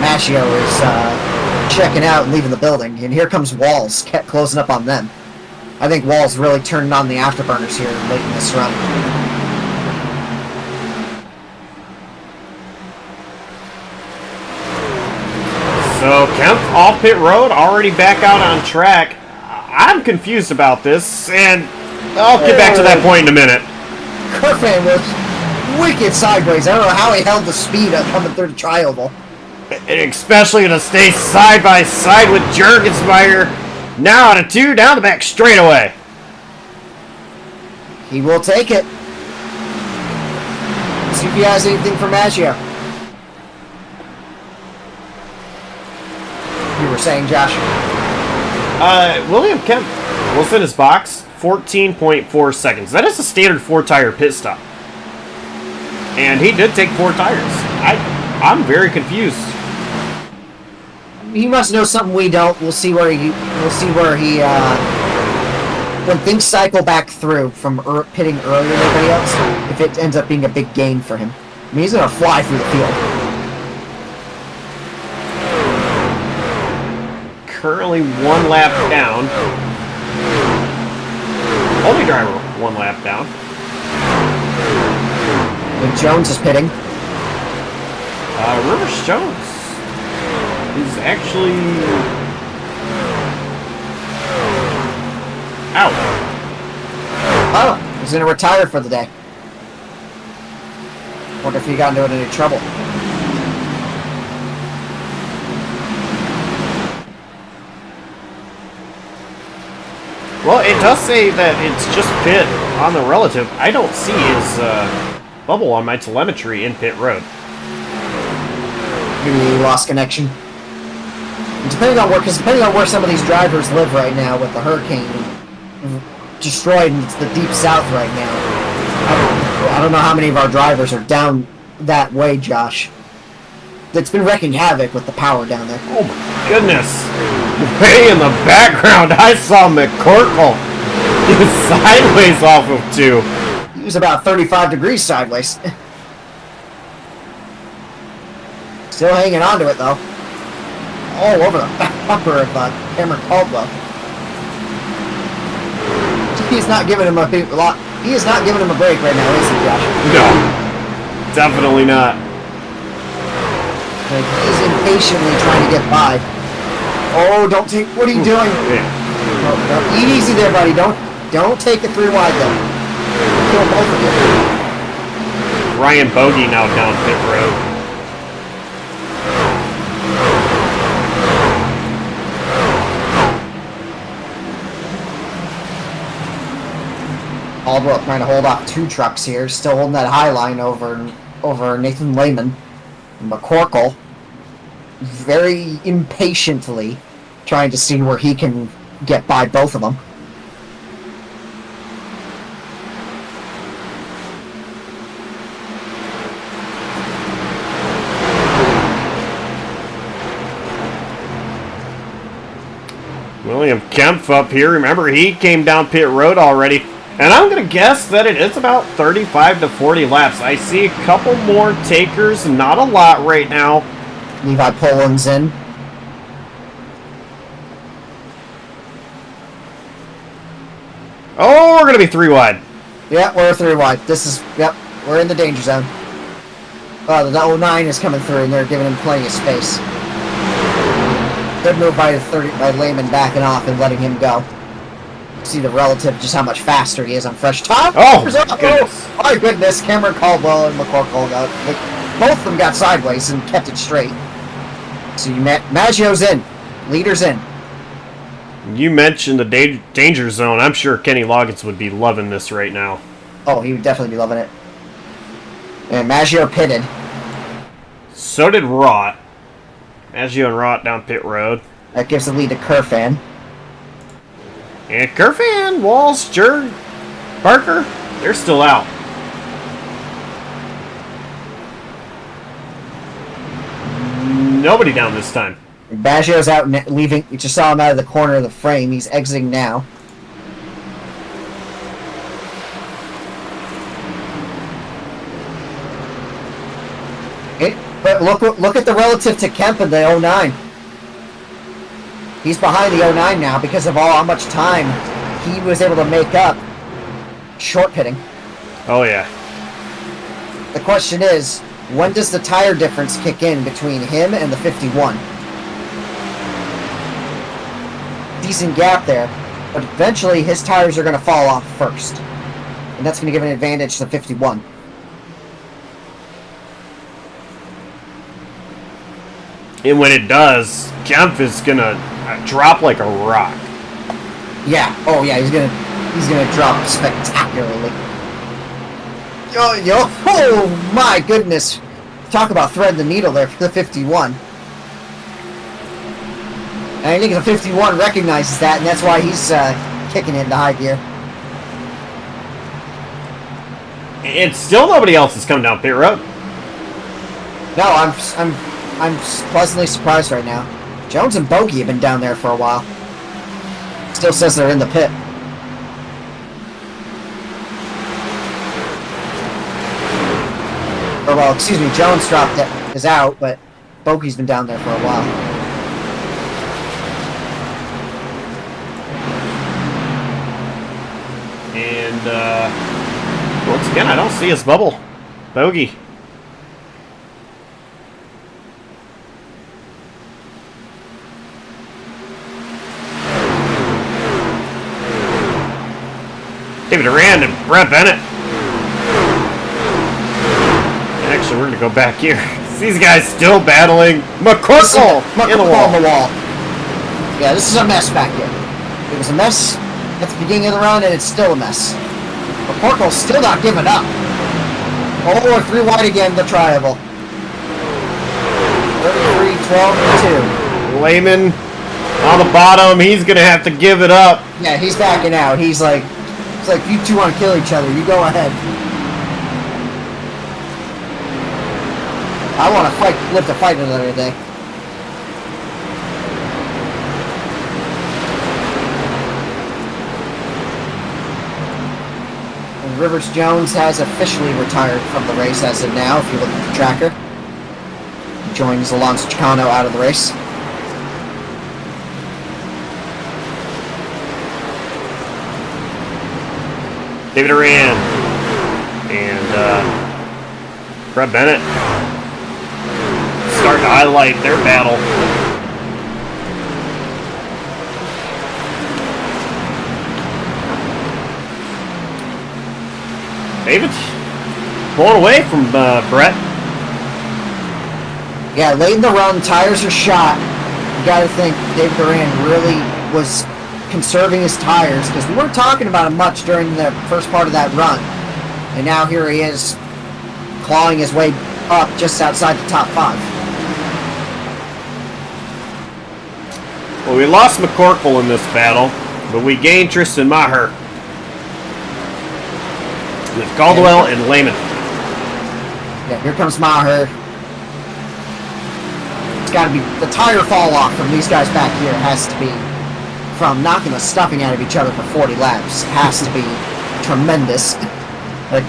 Maggio is checking out and leaving the building, and here comes Walls, kept closing up on them. I think Walls really turning on the afterburners here late in this run. So Kemp off pit road, already back out on track. I'm confused about this, and I'll get back to that point in a minute. Kerfan was wicked sideways. I don't know how he held the speed up coming through the tri-oval. Especially to stay side by side with Jurgensmeyer. Now out of 2, down the back straightaway. He will take it. See if he has anything for Maggio. You were saying, Josh? William Kemp was in his box 14.4 seconds. That is a standard 4-tire pit stop. And he did take 4 tires. I'm very confused. He must know something we don't. We'll see where he when things cycle back through from pitting earlier than everybody else, if it ends up being a big gain for him. I mean, he's gonna fly through the field. Currently 1 lap down. Only driver 1 lap down. And Jones is pitting. Rivers Jones is actually out. Oh, he's gonna retire for the day. Wonder if he got into any trouble. Well, it does say that it's just pit on the relative. I don't see his bubble on my telemetry in pit road. Maybe he lost connection. And depending on where some of these drivers live right now with the hurricane destroyed into the deep south right now. I don't know how many of our drivers are down that way, Josh. It's been wrecking havoc with the power down there. Oh my goodness. Way in the background, I saw McCorkle sideways off of 2. He was about 35 degrees sideways. Still hanging on to it, though. All over the bumper of Cameron Caldwell. He's not giving him a lot. He is not giving him a break right now, is he, Josh? No, definitely not. Like, he's impatiently trying to get by. Oh, don't take. What are you doing? Yeah. No, easy there, buddy. Don't take it 3 wide though. Kill both of you. Ryan Bogey now down pit road. Caldwell trying to hold off 2 trucks here, still holding that high line over Nathan Lehman. McCorkle very impatiently trying to see where he can get by both of them. William Kempf up here. Remember, he came down pit road already. And I'm going to guess that it is about 35 to 40 laps. I see a couple more takers, not a lot right now. Levi Poland's in. Oh, we're going to be 3 wide. Yeah, we're 3 wide. Yep, we're in the danger zone. The 09 is coming through, and they're giving him plenty of space. Good move by Lehman backing off and letting him go. See the relative, just how much faster he is on fresh top. Oh, goodness. Oh, my goodness. Cameron Caldwell and McCorkle both of them got sideways and kept it straight. So Maggio's in. Leader's in. You mentioned the danger zone. I'm sure Kenny Loggins would be loving this right now. Oh, he would definitely be loving it. And Maggio pitted. So did Rott. Maggio and Rott down pit road. That gives the lead to Kerfan. And Kerfan, Walls, Jurg, Parker, they're still out. Nobody down this time. Baggio's out leaving. You just saw him out of the corner of the frame. He's exiting now. But look at the relative to Kemp in the 09. He's behind the 09 now because of how much time he was able to make up short pitting. Oh, yeah. The question is, when does the tire difference kick in between him and the 51? Decent gap there, but eventually his tires are going to fall off first. And that's going to give an advantage to 51. And when it does, Kempf is going to drop like a rock. Yeah. Oh, yeah. He's gonna drop spectacularly. Yo! Oh my goodness! Talk about threading the needle there for the 51. And I think the 51 recognizes that, and that's why he's kicking it into high gear. And still nobody else has come down pit road. No, I'm pleasantly surprised right now. Jones and Bogey have been down there for a while. Still says they're in the pit. Or, well, excuse me, Jones is out, but Bogey's been down there for a while. And, once again, I don't see his bubble. Bogey. David Durand and Brett Bennett. Actually, we're going to go back here. These guys still battling McCorkle in the wall. On the wall. Yeah, this is a mess back here. It was a mess at the beginning of the run, and it's still a mess. McCorkle's still not giving up. Oh, we're 3 wide again, the triangle. 33, 12, and 2. Lehman on the bottom. He's going to have to give it up. Yeah, he's backing out. He's like, you two want to kill each other. You go ahead. I want to live to fight another day. And Rivers Jones has officially retired from the race as of now, if you look at the tracker. He joins Alonso Chicano out of the race. David Duran and Brett Bennett starting to highlight their battle. David pulling away from Brett. Yeah, late in the run, tires are shot. You got to think David Duran really was conserving his tires, because we weren't talking about him much during the first part of that run. And now here he is, clawing his way up just outside the top 5. Well, we lost McCorkle in this battle, but we gained Tristan Maher with Caldwell and Lehman. Yeah, here comes Maher. It's got to be the tire fall off from these guys back here. Has to be from knocking the stuffing out of each other for 40 laps. Has to be tremendous. Like,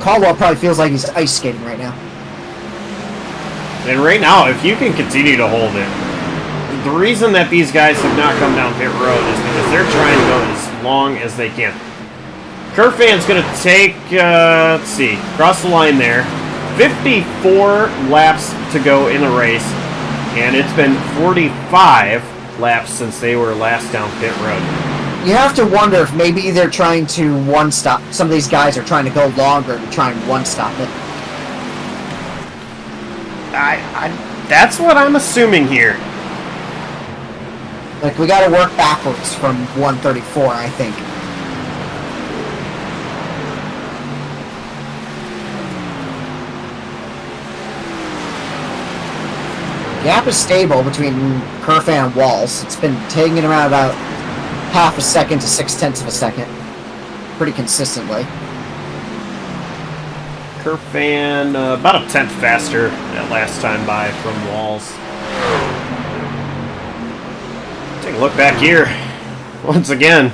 Caldwell probably feels like he's ice skating right now. And right now, if you can continue to hold it, the reason that these guys have not come down pit road is because they're trying to go as long as they can. Kerfan's going to take, let's see, cross the line there. 54 laps to go in the race, and it's been 45 laps since they were last down pit road. You have to wonder if maybe they're trying to one-stop. Some of these guys are trying to go longer to try and one-stop it. That's what I'm assuming here. Like, we got to work backwards from 134, I think. Gap is stable between Kerfan and Walls. It's been taking around about half a second to 0.6 of a second. Pretty consistently. Kerfan, about a tenth faster that last time by from Walls. Take a look back here. Once again,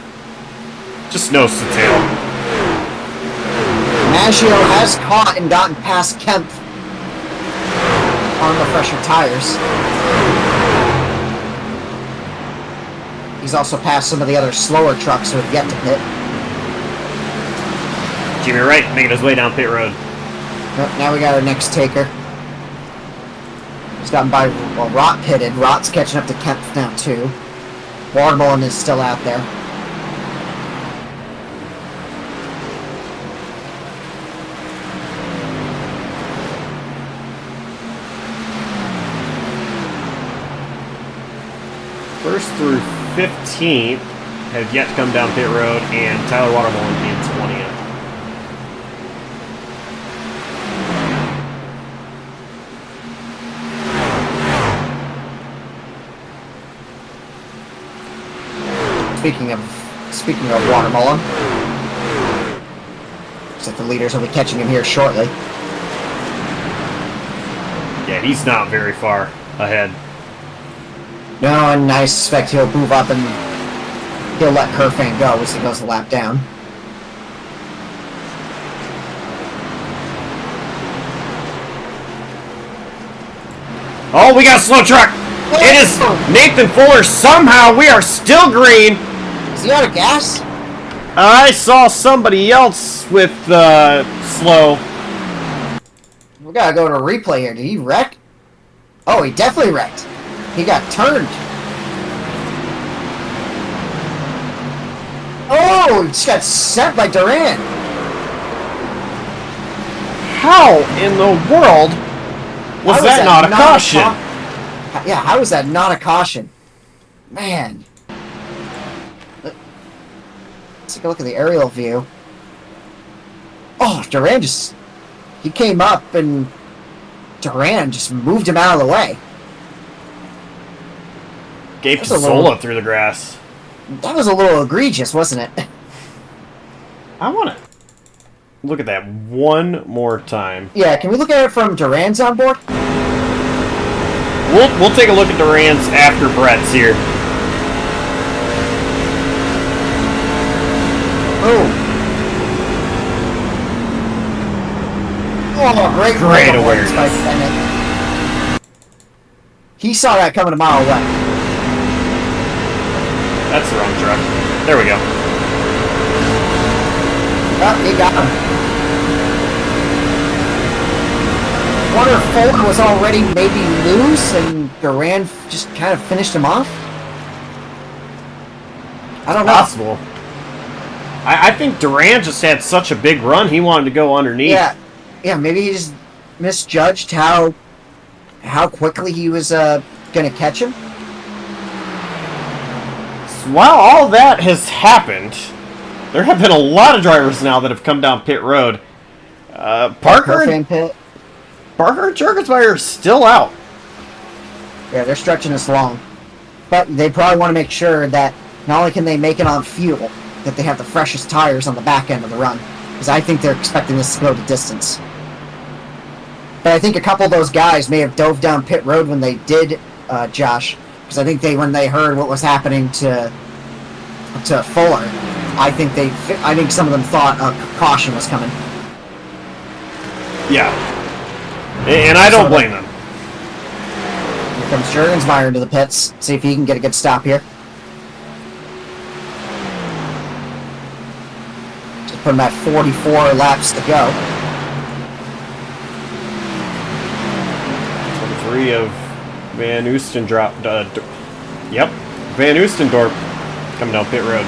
just nose to tail. Maggio has caught and gotten past Kemp on the fresher tires. He's also passed some of the other slower trucks who have yet to pit. Jimmy Wright making his way down pit road. Yep, now we got our next taker. He's gotten by, well, Rott pitted. Rott's catching up to Kempf now, too. Watermelon is still out there. First through 15th have yet to come down pit road, and Tyler Watermelon in 20th. Speaking of Watermelon, looks like the leaders will be catching him here shortly. Yeah, he's not very far ahead. No, and I suspect he'll move up and he'll let Kerfan go as he goes the lap down. Oh, we got a slow truck! It is Nathan Fuller. Somehow we are still green. Is he out of gas? I saw somebody else with slow. We gotta go to a replay here. Did he wreck? Oh, he definitely wrecked. He got turned. Oh, he just got sent by Duran. How in the world was that not a caution? Yeah, how is that not a caution? Man. Let's take a look at the aerial view. Oh, Duran just... He came up and Duran just moved him out of the way. Gave Casola through the grass. That was a little egregious, wasn't it? I want to look at that one more time. Yeah, can we look at it from Duran's on board? We'll take a look at Duran's after Brett's here. Oh, great awareness by Bennett. He saw that coming a mile away. That's the wrong truck. There we go. Oh, he got him. Wonder if Fulton was already maybe loose and Duran just kind of finished him off? I don't know. Possible. I think Duran just had such a big run, he wanted to go underneath. Yeah, maybe he just misjudged how quickly he was going to catch him. While all that has happened, there have been a lot of drivers now that have come down pit road. Parker and Jergensmeyer are still out. Yeah, they're stretching us long. But they probably want to make sure that not only can they make it on fuel, that they have the freshest tires on the back end of the run. Because I think they're expecting this to go the distance. But I think a couple of those guys may have dove down pit road when they did, Josh. Because I think when they heard what was happening to Fuller, I think some of them thought a caution was coming. Yeah. And I don't blame them. Here comes Jergensmeyer into the pits. See if he can get a good stop here. Just put him at 44 laps to go. 23 of Van Oostendorp dropped. Yep. Van Oostendorp coming down pit road.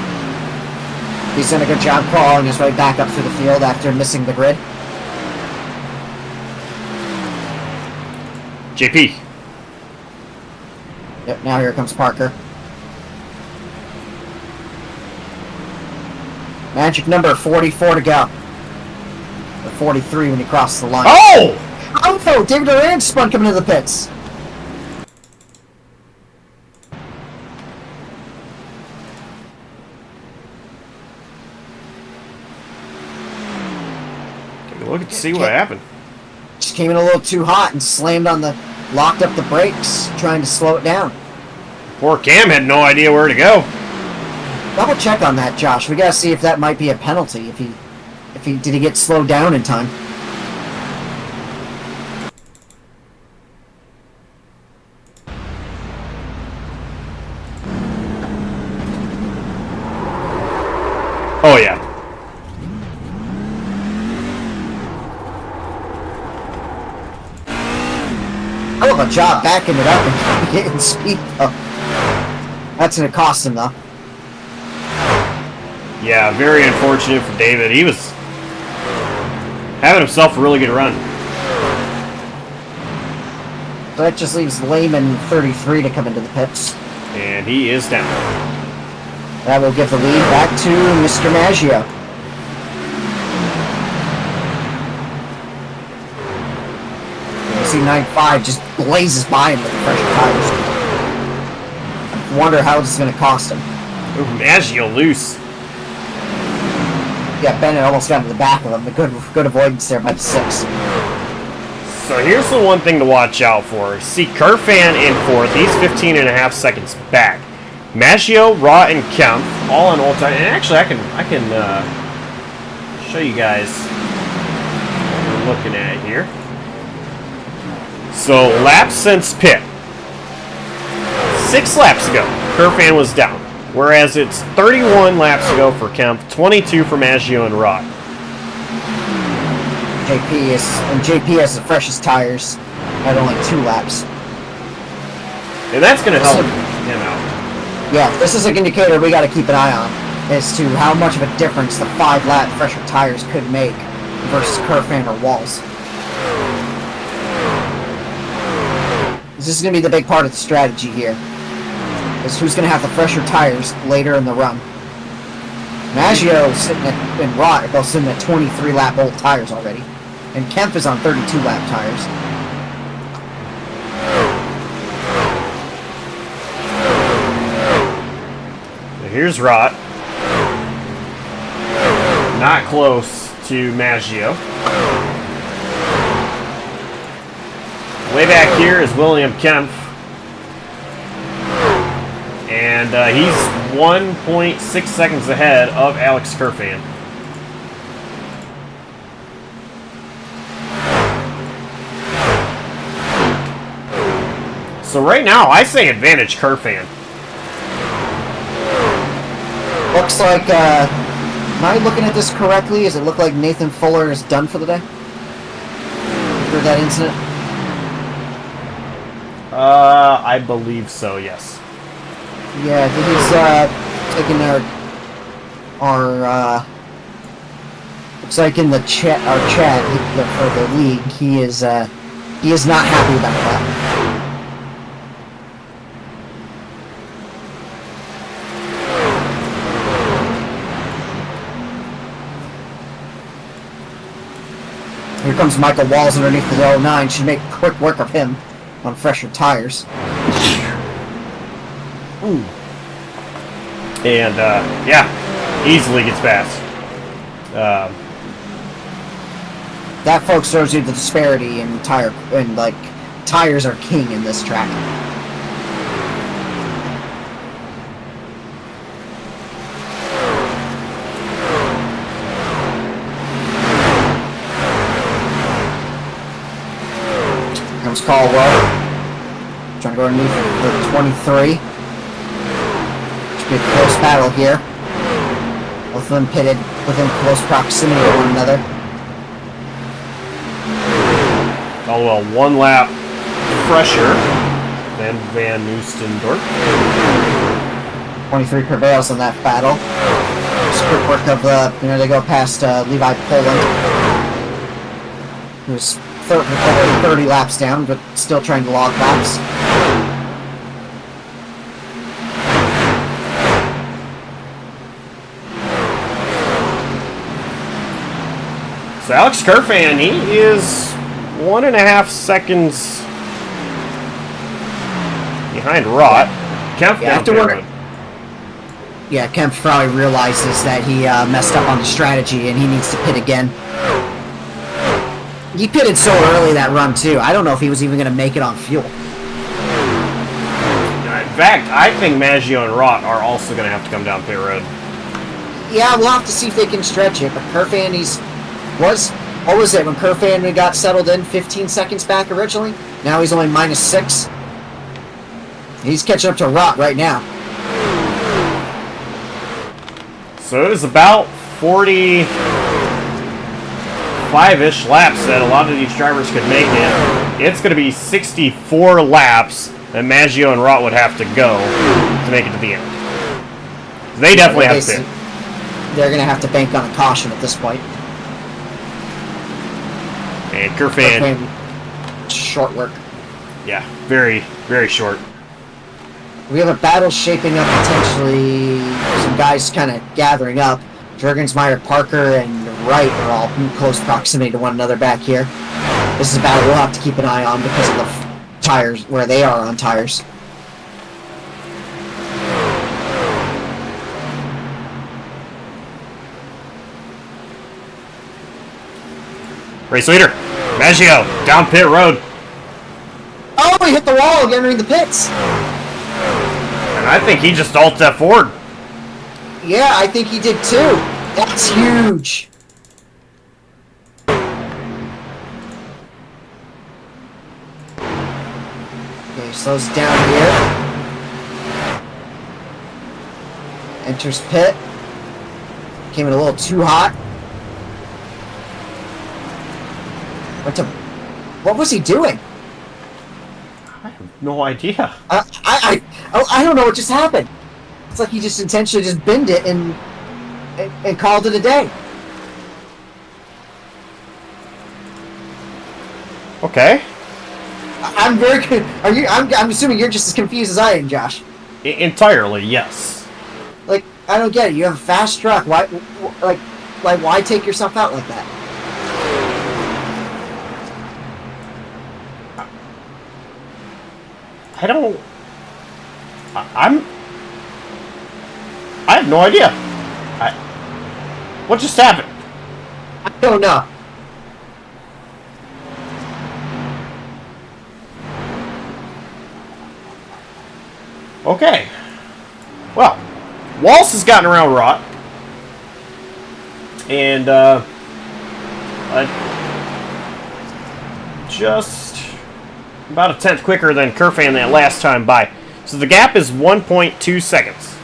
He's done a good job crawling his way back up through the field after missing the grid. JP. Yep, now here comes Parker. Magic number 44 to go. Or 43 when he crosses the line. Oh! Oh, David Duran spun coming into the pits. Take a look and see what happened. Just came in a little too hot and locked up the brakes, trying to slow it down. Poor Cam had no idea where to go. Double check on that, Josh. We gotta see if that might be a penalty. Did he get slowed down in time? Oh, yeah. Hell of a job backing it up and getting speed, though. That's going to cost him, though. Yeah, very unfortunate for David. He was having himself a really good run. So that just leaves Lehman 33 to come into the pits. And he is down. That will give the lead back to Mr. Maggio. C95 just blazes by him with the fresher tires. I wonder how this is going to cost him. Ooh, Maggio loose. Yeah, Bennett almost got to the back of him. A good avoidance there by the 6. So here's the one thing to watch out for. See Kerfan in 4th. He's 15.5 seconds back. Maggio, Raw, and Kemp all on old time. And actually, I can show you guys what we're looking at here. So laps since pit. 6 laps ago, Kerfan was down. Whereas it's 31 laps ago for Kemp, 22 for Maggio and Raw. JP has the freshest tires at only 2 laps. And that's going to help him out. Yeah, this is an indicator we got to keep an eye on as to how much of a difference the 5-lap fresher tires could make versus Kerfan or Walls. This is going to be the big part of the strategy here. Is who's going to have the fresher tires later in the run. Maggio sitting at, and Rott are both sitting at 23-lap old tires already. And Kemp is on 32-lap tires. Here's Rott. Not close to Maggio. Way back here is William Kemp. And he's 1.6 seconds ahead of Alex Kerfan. So right now, I say advantage Kerfan. Looks like, am I looking at this correctly? Does it look like Nathan Fuller is done for the day? After that incident? I believe so, yes. Yeah, he's taking our looks like in the chat, our chat for the league, he is not happy about that. Here comes Michael Walls underneath the 09. Should make quick work of him on fresher tires. Ooh. And, yeah, easily gets past. That, folks, shows you the disparity in tires are king in this track. Here comes Caldwell. Trying to go underneath the 23. Should be a close battle here. Both of them pitted within close proximity to one another. Oh, well, 1 lap fresher than Van Oostendorp. 23 prevails in that battle. Just quick work of they go past Levi Poland, who's 30 laps down, but still trying to log laps. So Alex Kerfan, he is 1.5 seconds behind Rott. Kemp down the road. Yeah, Kemp probably realizes that he messed up on the strategy and he needs to pit again. He pitted so early that run too. I don't know if he was even going to make it on fuel. In fact, I think Maggio and Rott are also going to have to come down pit road. Yeah, we'll have to see if they can stretch it. But Kerfan, what was it when Kerfan got settled in 15 seconds back originally? Now he's only -6. He's catching up to Rott right now. So it was about 45-ish laps that a lot of these drivers could make it. It's going to be 64 laps that Maggio and Rott would have to go to make it to the end. They definitely have to. They're going to have to bank on a caution at this point. And Kerfan, short work. Yeah, very, very short. We have a battle shaping up potentially. Some guys kind of gathering up. Jurgensmeyer, Parker, and Wright are all in close proximity to one another back here. This is a battle we'll have to keep an eye on because of the tires, where they are on tires. Race leader, Maggio, down pit road. Oh, he hit the wall entering the pits. And I think he just ulted that forward. Yeah, I think he did too. That's huge. Okay, slows down here. Enters pit. Came in a little too hot. What was he doing? I have no idea. I don't know what just happened. It's like he just intentionally just binned it and called it a day. Okay. I'm very. Are you? I'm assuming you're just as confused as I am, Josh. Entirely, yes. Like, I don't get it. You have a fast truck. Why? Why take yourself out like that? I don't. I have no idea. What just happened? I don't know. Okay. Well, Walsh has gotten around Rott. And, just about a tenth quicker than Kerfan that last time by. So the gap is 1.2 seconds.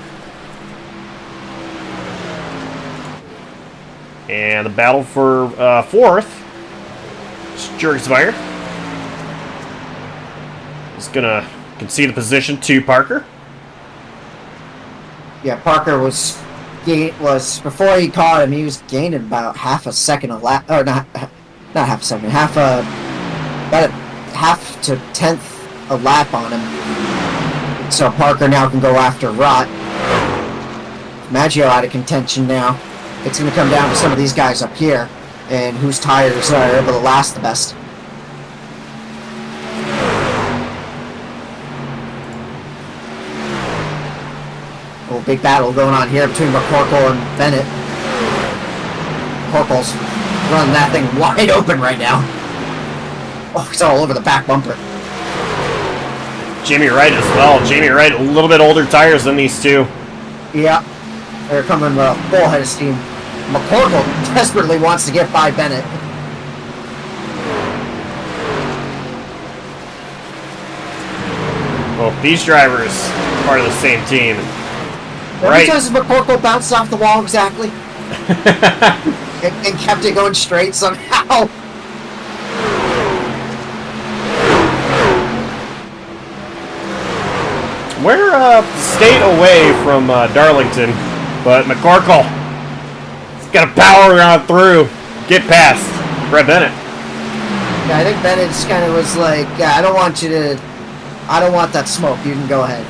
And the battle for fourth is Jurgensmeyer. He's gonna concede the position to Parker. Yeah, Parker was before he caught him. He was gaining about half a second a lap, or not half a second, about a half to tenth a lap on him. So Parker now can go after Rott. Maggio out of contention now. It's going to come down to some of these guys up here and whose tires are able to last the best. Oh, big battle going on here between McCorkle and Bennett. McCorkle's running that thing wide open right now. Oh, it's all over the back bumper. Jamie Wright as well. Jamie Wright, a little bit older tires than these two. Yeah, they're coming with a full head of steam. McCorkle desperately wants to get by Bennett. Well, these drivers are part of the same team. Right. Because McCorkle bounced off the wall exactly. and kept it going straight somehow. We're stayed away from Darlington, but McCorkle has got to power on through, get past Brett Bennett. Yeah, I think Bennett just kind of was like, yeah, I don't want that smoke. You can go ahead.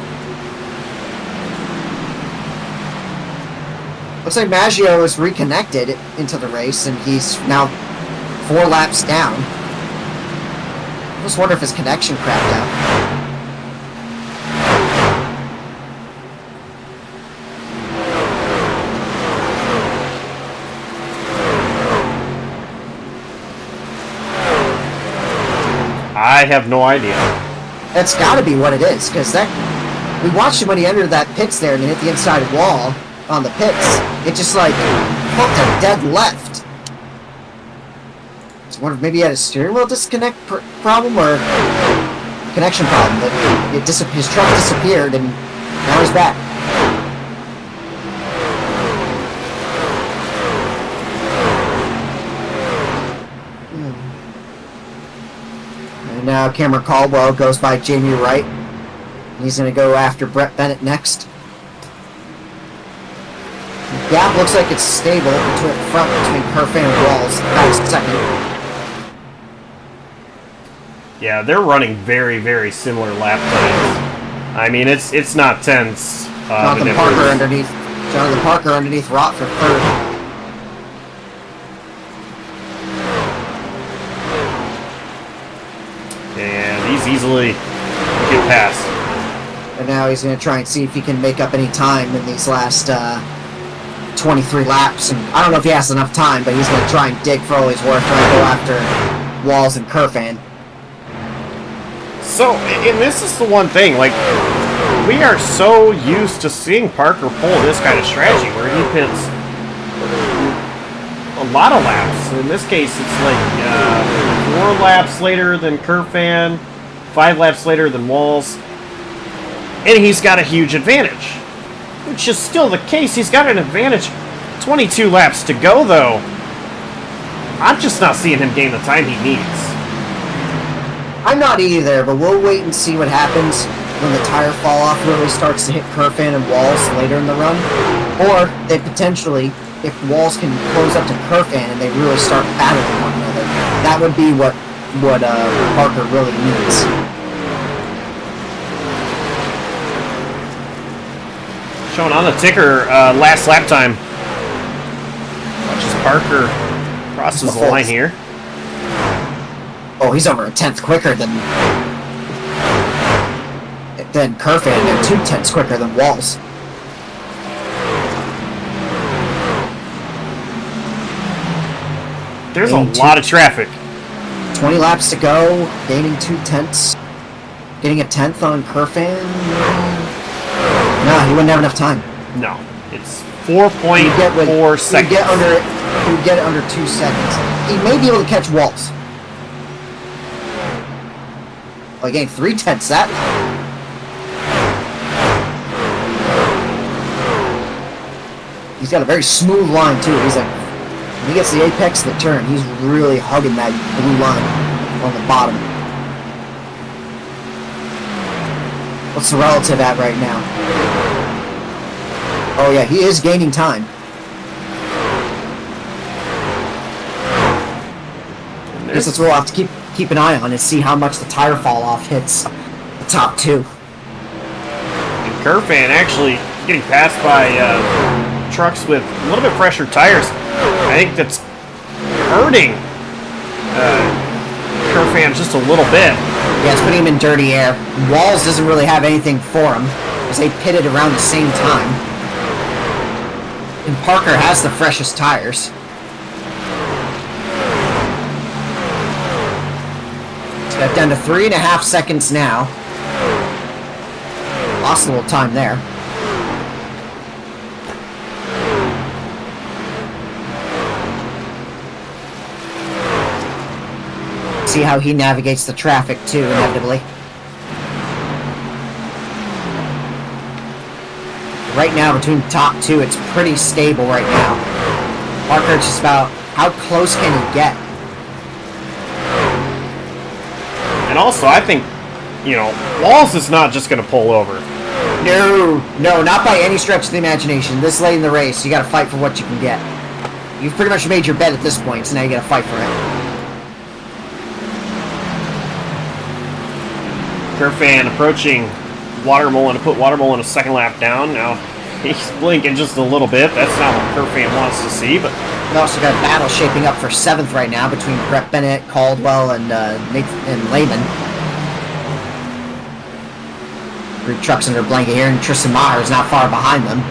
Looks like Maggio is reconnected into the race, and he's now 4 laps down. I just wonder if his connection crapped out. I have no idea. That's got to be what it is, because we watched him when he entered that pits there and he hit the inside wall on the pits. It just like hooked a dead left. So I wonder if maybe he had a steering wheel disconnect problem or connection problem, but his truck disappeared and now he's back. now Cameron Caldwell goes by Jamie Wright. He's going to go after Brett Bennett next. The gap looks like it's stable between Kerfan and Walls. That's second. Yeah, they're running very, very similar lap times. I mean, it's not tense. Jonathan Parker underneath Rott for third. And he's easily get past. And now he's going to try and see if he can make up any time in these last 23 laps. And I don't know if he has enough time, but he's going to try and dig for all he's worth, trying to go after Walls and Kerfan. So, and this is the one thing, like, we are so used to seeing Parker pull this kind of strategy where he pits a lot of laps. In this case, it's like 4 laps later than Kerfan, 5 laps later than Walls, and he's got a huge advantage, which is still the case. He's got an advantage. 22 laps to go, though. I'm just not seeing him gain the time he needs. I'm not either, but we'll wait and see what happens when the tire fall off really starts to hit Kerfan and Walls later in the run. Or they potentially, if Walls can close up to Kerfan and they really start battling one another, that would be what Parker really needs. Showing on the ticker, last lap time. Watch as Parker crosses the line here. Oh, he's over a tenth quicker than Kerfan, and 2 tenths quicker than Walls. There's a lot of traffic. 20 laps to go, gaining 2 tenths. Getting a tenth on Kerfan. No, he wouldn't have enough time. No, it's 4.4 seconds. He would get it under 2 seconds. He may be able to catch Walls. Well, he gained 3 tenths that. He's got a very smooth line too. He's like, when he gets the apex of the turn, he's really hugging that blue line on the bottom. What's the relative at right now? Oh yeah, he is gaining time. I guess that's what we'll have to keep an eye on and see how much the tire fall off hits the top 2. And Kerfan actually getting passed by trucks with a little bit fresher tires. I think that's hurting Kerfan just a little bit. Yeah, it's putting him in dirty air. Walls doesn't really have anything for him because they pitted around the same time. And Parker has the freshest tires. It's got down to 3.5 seconds now. Lost a little time there. See how he navigates the traffic too, inevitably. Right now, between top 2, it's pretty stable right now. Parker just about, how close can he get? And also, I think, Walls is not just going to pull over. No, not by any stretch of the imagination. This late in the race, you got to fight for what you can get. You've pretty much made your bet at this point, so now you got to fight for it. Kerfan approaching Watermullen to put Watermullen a second lap down. Now he's blinking just a little bit. That's not what Kerfan wants to see, but we also got a battle shaping up for 7th right now between Brett Bennett, Caldwell, and Lehman. 3 trucks under a blanket here, and Tristan Maher is not far behind them.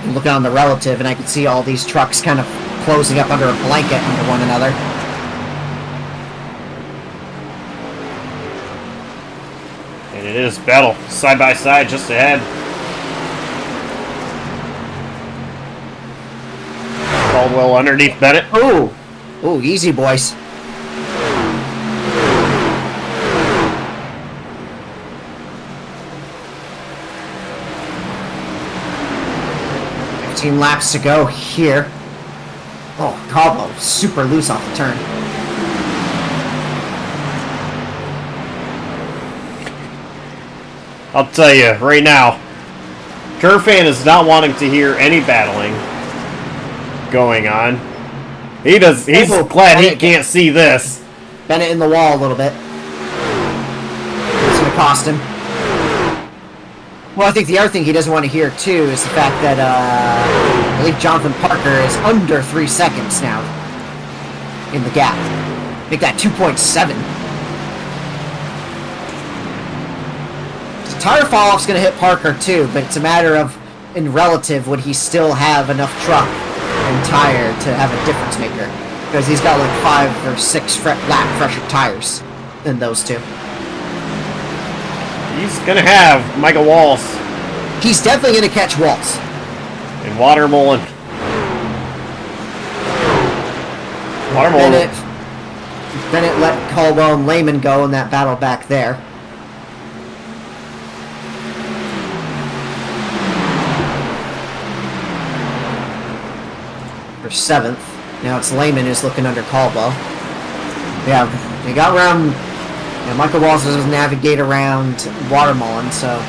I'm looking on the relative, and I can see all these trucks kind of closing up under a blanket under one another. And it is battle side by side just ahead. Caldwell underneath Bennett. Ooh, easy, boys. 15 laps to go here. Oh, Caldwell super loose off the turn. I'll tell you right now, Kerfan is not wanting to hear any battling going on. He's glad he can't see this. Bennett in the wall a little bit. It's going to cost him. Well, I think the other thing he doesn't want to hear, too, is the fact that I believe Jonathan Parker is under 3 seconds now in the gap. Make that 2.7. The tire fall-off's going to hit Parker, too, but it's a matter of, in relative, would he still have enough truck and tire to have a difference maker? Because he's got like 5 or 6 lap fresher tires than those two. He's going to have Michael Walls. He's definitely going to catch Walls. And Watermolen. Bennett let Caldwell and Lehman go in that battle back there. For 7th. Now it's Lehman who's looking under Caldwell. Yeah, they got around. Michael Walls doesn't navigate around Watermolen, so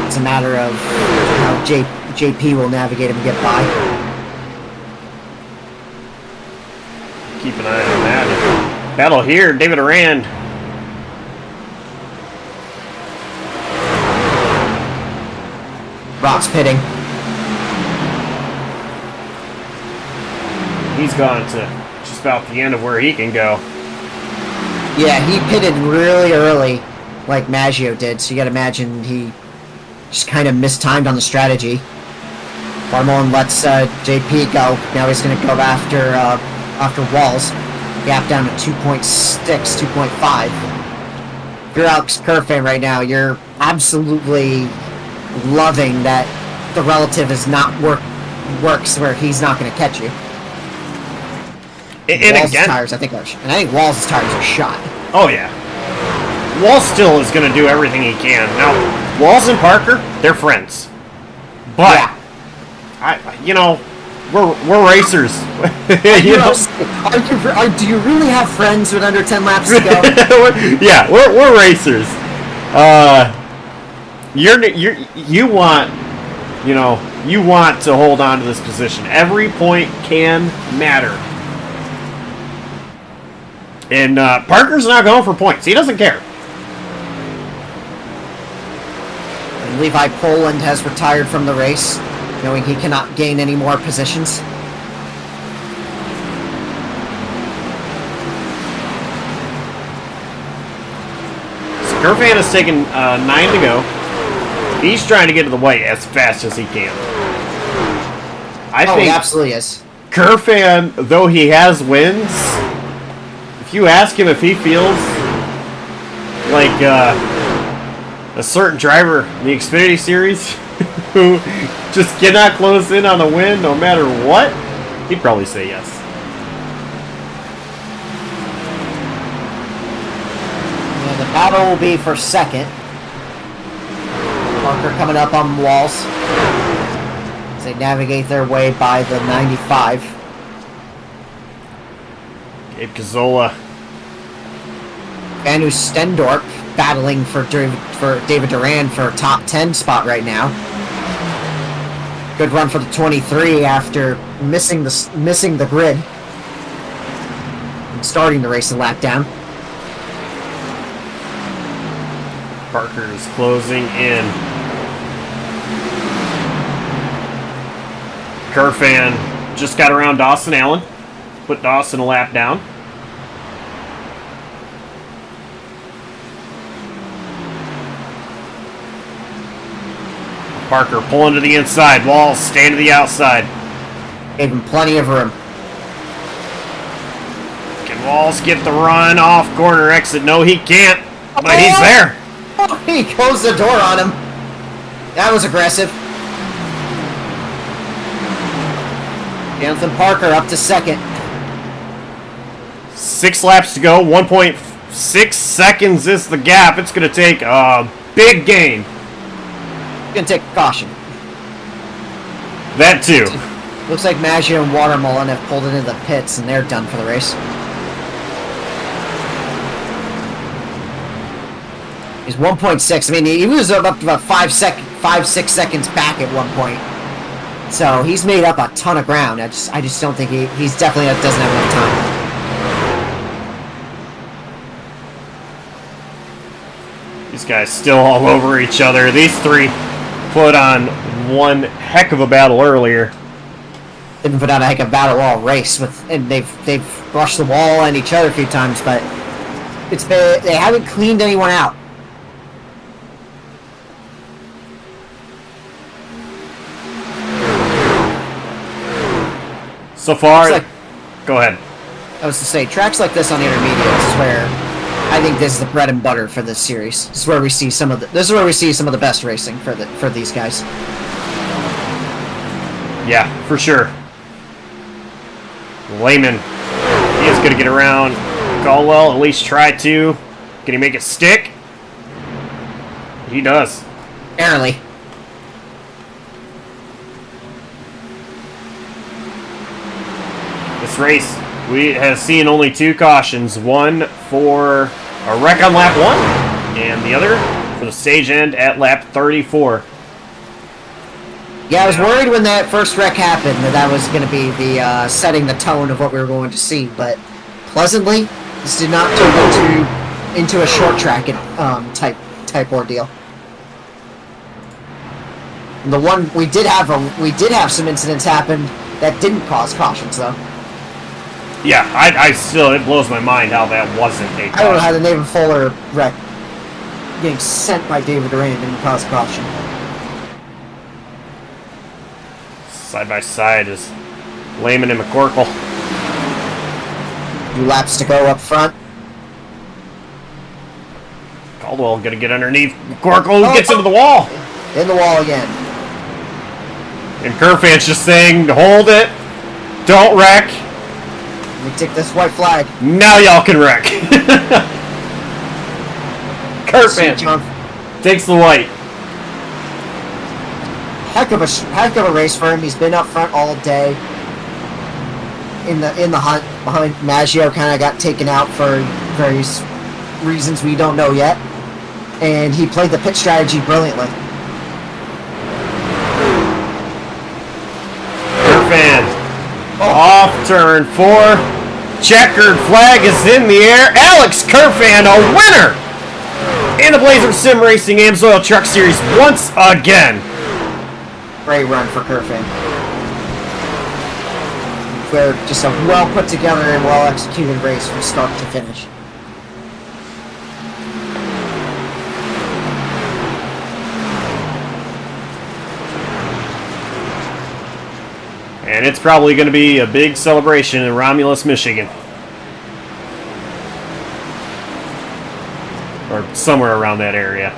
it's a matter of how JP will navigate him and get by. Keep an eye on that. Battle here, David Arand. Rock's pitting. He's gone to just about the end of where he can go. Yeah, he pitted really early, like Maggio did, so you gotta imagine he just kind of mistimed on the strategy. Watermolen lets JP go. Now he's gonna go after Walls. Gap down to 2.6, 2.5. If you're Alex Kerfan right now, you're absolutely loving that the relative is not works where he's not gonna catch you. And Walls' again, tires, I think Walls' tires are shot. Oh yeah, Walls still is going to do everything he can. Now, Walls and Parker, they're friends, but yeah. we're racers. Do you really have friends with under 10 laps to go? Yeah, we're racers. You want to hold on to this position. Every point can matter. And Parker's not going for points. He doesn't care. And Levi Poland has retired from the race, knowing he cannot gain any more positions. So Kerfan has taken 9 to go. He's trying to get to the white as fast as he can. I think he absolutely is. Kerfan, though he has wins, if you ask him if he feels like a certain driver in the Xfinity Series who just cannot close in on a win no matter what, he'd probably say yes. Yeah, the battle will be for second. Parker coming up on Walls as they navigate their way by the 95. Gabe Cazzola. Manu Stendorp battling for David Duran for a top 10 spot right now. Good run for the 23 after missing the grid and starting the race a lap down. Parker is closing in. Kerfan just got around Dawson Allen. Put Dawson a lap down. Parker pulling to the inside. Walls staying to the outside. Gave him plenty of room. Can Walls get the run off corner exit? No, he can't. But he's there. He closed the door on him. That was aggressive. Jonathan Parker up to second. 6 laps to go. 1.6 seconds is the gap. It's going to take a big gain. Gonna take a caution. That too. Looks like Maggio and Watermelon have pulled into the pits, and they're done for the race. He's 1.6. I mean, he was up to about 5, 6 seconds back at one point. So he's made up a ton of ground. I just don't think he's definitely doesn't have enough time. These guys still all over each other. These three put on one heck of a battle earlier. Didn't put out a heck of a battle all race and they've brushed the wall on each other a few times, but they haven't cleaned anyone out. So far, go ahead. I was to say, tracks like this on the intermediates is where I think this is the bread and butter for this series. This is where we see some of the best racing for these guys. Yeah, for sure. Lehman, he is going to get around Caldwell, at least try to. Can he make it stick? He does. Barely. This race, we have seen only 2 cautions. One for a wreck on lap 1, and the other for the stage end at lap 34. Yeah, I was worried when that first wreck happened that was going to be the setting the tone of what we were going to see, but pleasantly, this did not turn into a short track type ordeal. And the one we did have some incidents happen that didn't cause cautions though. Yeah, I still, it blows my mind how that wasn't a caution. I don't know how the Nathan Fuller wreck getting sent by David Duran didn't cause caution. Side by side is Lehman and McCorkle. 2 laps to go up front. Caldwell gonna get underneath McCorkle, who gets into the wall. In the wall again. And Kerfan's just saying, hold it, don't wreck. Let me take this white flag. Now y'all can wreck. Kerfan takes the white. Heck of a race for him. He's been up front all day. In the hunt behind Maggio, kind of got taken out for various reasons we don't know yet, and he played the pit strategy brilliantly. Kerfan off turn 4. Checkered flag is in the air. Alex Kerfan, a winner in the Blazer Sim Racing AMSOIL Truck Series once again. Great run for Kerfan. They're just a well put together and well executed race from start to finish. And it's probably going to be a big celebration in Romulus, Michigan. Or somewhere around that area.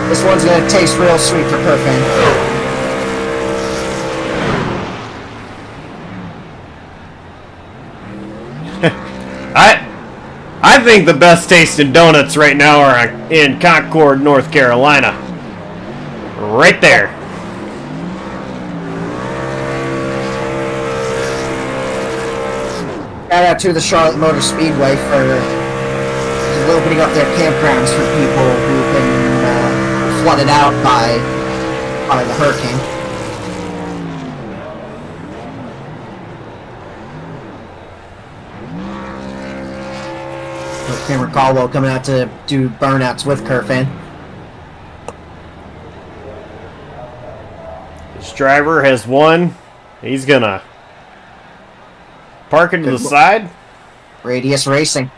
This one's going to taste real sweet for Kerfan. I think the best tasting donuts right now are in Concord, North Carolina. Right there. Shout out to the Charlotte Motor Speedway for opening up their campgrounds for people who've been flooded out by the hurricane. Cameron Caldwell coming out to do burnouts with Kerfan. This driver has won. He's gonna park into the side. Radius Racing.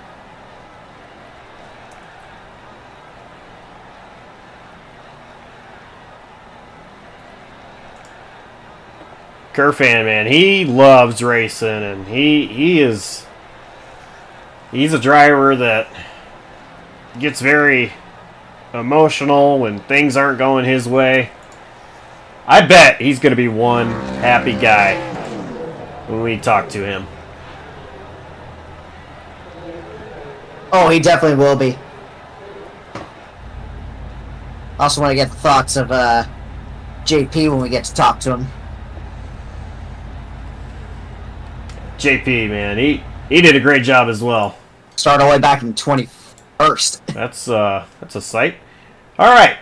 Kerfan, man, he loves racing, and he's a driver that gets very emotional when things aren't going his way. I bet he's going to be one happy guy. when we talk to him. Oh, he definitely will be. Also want to get the thoughts of JP when we get to talk to him. JP, man, he did a great job as well. Started all the way back in 21st. That's a sight. All right.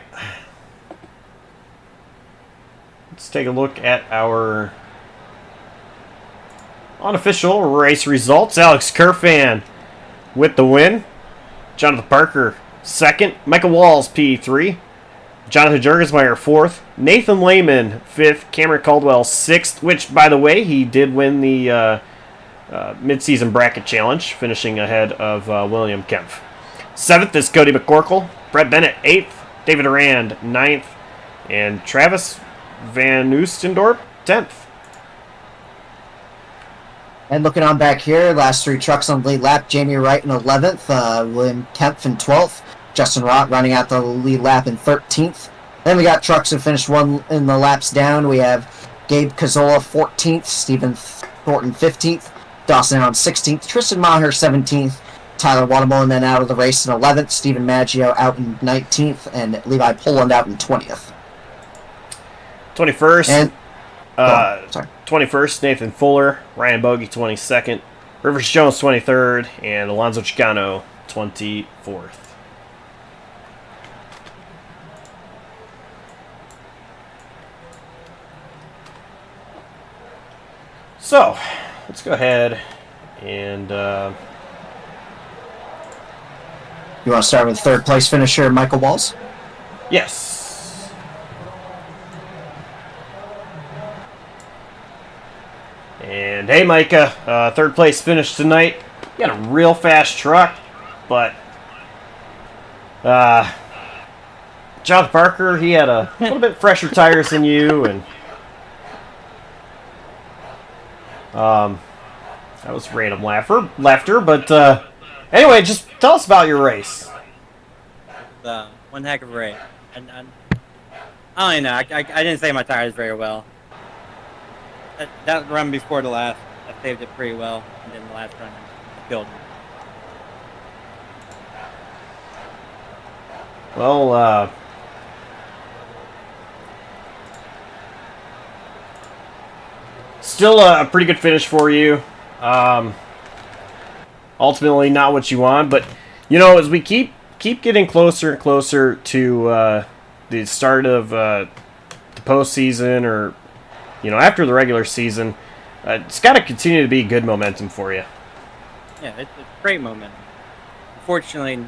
Let's take a look at our unofficial race results. Alex Kerfan with the win. Jonathan Parker second. Michael Walls P3. Jonathan Jurgensmeyer fourth. Nathan Lehman fifth. Cameron Caldwell sixth, which, by the way, he did win the mid-season bracket challenge, finishing ahead of William Kempf. Seventh is Cody McCorkle. Brett Bennett eighth. David Arand ninth. And Travis Van Oostendorp 10th. And looking on back here, last three trucks on the lead lap, Jamie Wright in 11th, William Kempf in 12th, Justin Rott running out the lead lap in 13th. Then we got trucks who finished one in the laps down. We have Gabe Cazzola 14th, Stephen Thornton 15th, Dawson Allen 16th, Tristan Maher 17th, Tyler Watermelon then out of the race in 11th, Stephen Maggio out in 19th, and Levi Poland out in 20th. 21st. And 21st, Nathan Fuller. Ryan Bogey, 22nd. Rivers Jones, 23rd. And Alonzo Chicano, 24th. So, let's go ahead and... You want to start with third place finisher Michael Walls? Yes. And hey, Micah, third place finish tonight. You got a real fast truck, but Jonathan Parker, he had a little bit fresher tires than you, and that was random laughter. But anyway, just tell us about your race. One heck of a race. And I don't know. I didn't save my tires very well. That run before the last, I saved it pretty well, and then the last run I killed me. Well, still a pretty good finish for you. Ultimately, not what you want, but you know, as we keep getting closer and closer to the start of the postseason, or you know, after the regular season, it's got to continue to be good momentum for you. Yeah, it's great momentum. Unfortunately,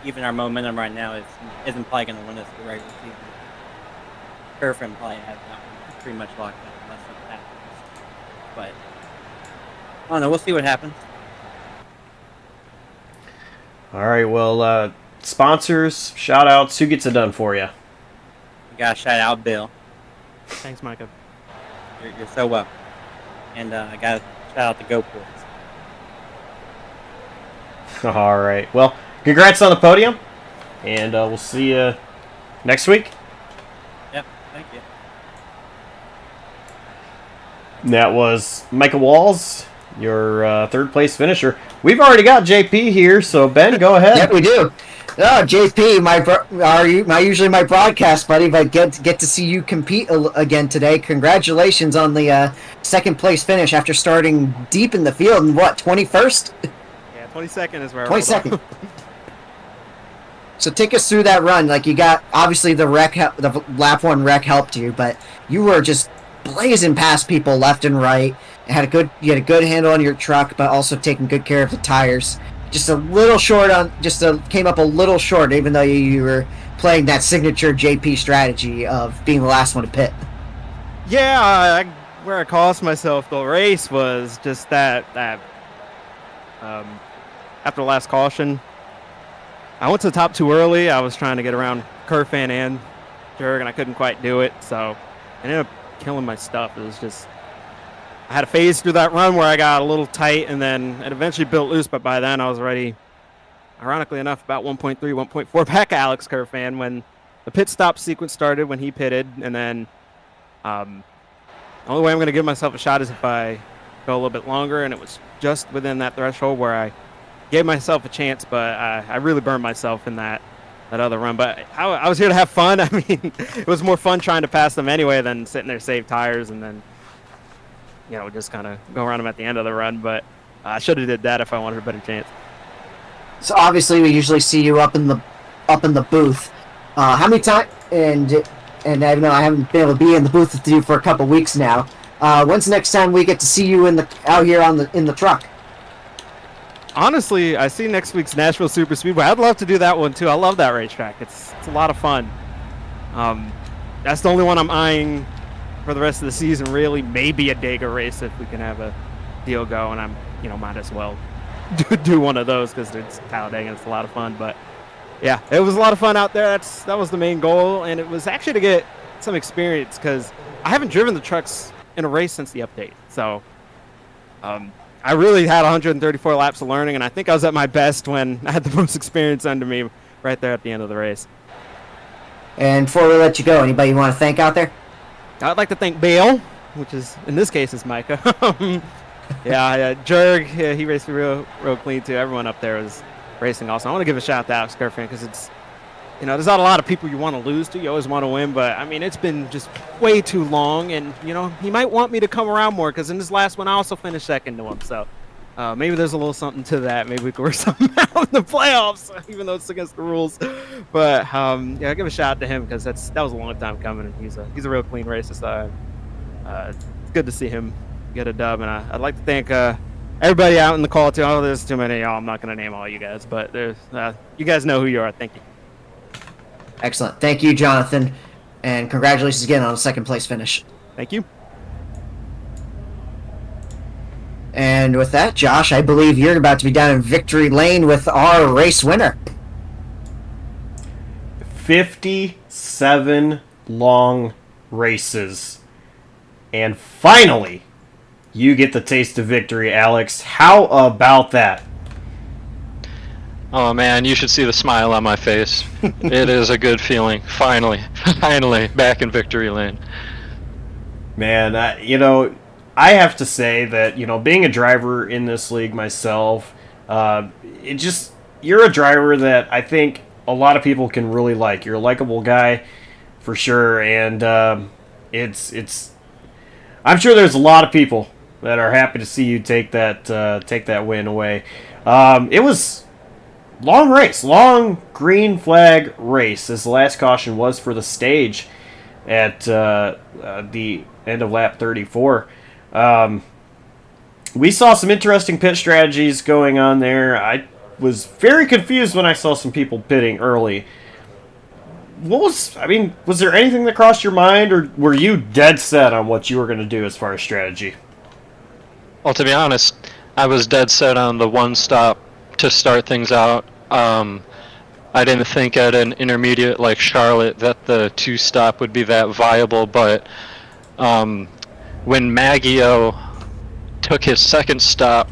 even our momentum right now isn't probably going to win us the regular season. Kerfan probably has that one pretty much locked up unless something happens. But I don't know. We'll see what happens. All right. Well, sponsors, shout outs. Who gets it done for you? We got to shout out Bill. Thanks, Micah. You're so welcome. And I got to shout out the GoPorts. All right. Well, congrats on the podium, and we'll see you next week. Yep. Thank you. And that was Michael Walls, your third place finisher. We've already got JP here, so Ben, go ahead. Yep, we do. Oh, JP, usually my broadcast buddy, but get to see you compete again today. Congratulations on the second place finish after starting deep in the field in what, 21st? Yeah, 22nd is where 22nd. So take us through that run. Like, you got obviously the lap one wreck helped you, but you were just blazing past people left and right. You had a good handle on your truck, but also taking good care of the tires. Just a little short came up a little short, even though you were playing that signature JP strategy of being the last one to pit. Yeah, where I cost myself the race was just that after the last caution, I went to the top too early. I was trying to get around Kerfan and Jurg, and I couldn't quite do it, so I ended up killing my stuff. It was just, I had a phase through that run where I got a little tight, and then it eventually built loose, but by then I was already, ironically enough, about 1.3, 1.4 back Alex Kerfan when the pit stop sequence started, when he pitted, and then the only way I'm going to give myself a shot is if I go a little bit longer, and it was just within that threshold where I gave myself a chance, but I really burned myself in that other run. But I was here to have fun. I mean, it was more fun trying to pass them anyway than sitting there save tires and then just kind of go around them at the end of the run. But I should have did that if I wanted a better chance. So obviously, we usually see you up in the booth. How many times? And I know I haven't been able to be in the booth with you for a couple weeks now. When's the next time we get to see you out here in the truck? Honestly, I see next week's Nashville Super Speedway. I'd love to do that one too. I love that racetrack. It's a lot of fun. That's the only one I'm eyeing for the rest of the season. Really, maybe a Dega race if we can have a deal go, and might as well do one of those because it's Talladega and it's a lot of fun. But yeah, it was a lot of fun out there. That was the main goal, and it was actually to get some experience because I haven't driven the trucks in a race since the update. So I really had 134 laps of learning, and I think I was at my best when I had the most experience under me right there at the end of the race. And before we let you go, anybody you want to thank out there? I'd like to thank Bale, which in this case is Micah. Jurg, he raced real clean too. Everyone up there was racing awesome. I want to give a shout out to Alex Kerfan because it's, there's not a lot of people you want to lose to. You always want to win, but I mean, it's been just way too long, and he might want me to come around more because in this last one I also finished second to him. So maybe there's a little something to that. Maybe we can work something out in the playoffs, even though it's against the rules. But I'll give a shout out to him because that was a long time coming, and he's a real clean racer. So it's good to see him get a dub, and I'd like to thank everybody out in the call too. Oh, there's too many of y'all. I'm not going to name all you guys, but there's you guys know who you are. Thank you. Excellent. Thank you, Jonathan, and congratulations again on a second place finish. Thank you. And with that, Josh, I believe you're about to be down in victory lane with our race winner. 57 long races. And finally, you get the taste of victory, Alex. How about that? Oh man, you should see the smile on my face. It is a good feeling. Finally, back in victory lane. Man, I have to say that, being a driver in this league myself, you're a driver that I think a lot of people can really like. You're a likable guy for sure, and I'm sure there's a lot of people that are happy to see you take that win away. It was long green flag race, as the last caution was for the stage at the end of lap 34. We saw some interesting pit strategies going on there. I was very confused when I saw some people pitting early. Was there anything that crossed your mind, or were you dead set on what you were going to do as far as strategy? Well, to be honest, I was dead set on the one stop to start things out. I didn't think at an intermediate like Charlotte that the two stop would be that viable, but when Maggio took his second stop,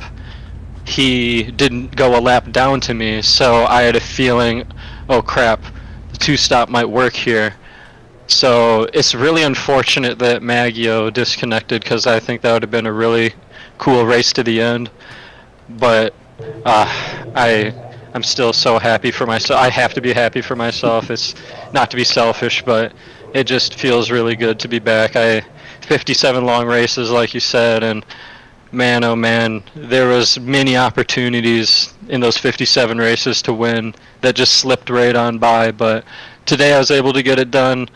he didn't go a lap down to me, so I had a feeling, oh crap, the two stop might work here. So it's really unfortunate that Maggio disconnected, because I think that would have been a really cool race to the end. But I'm still so happy for myself. I have to be happy for myself. It's not to be selfish, but it just feels really good to be back. 57 long races, like you said, and man, oh man, there was many opportunities in those 57 races to win that just slipped right on by. But today I was able to get it done.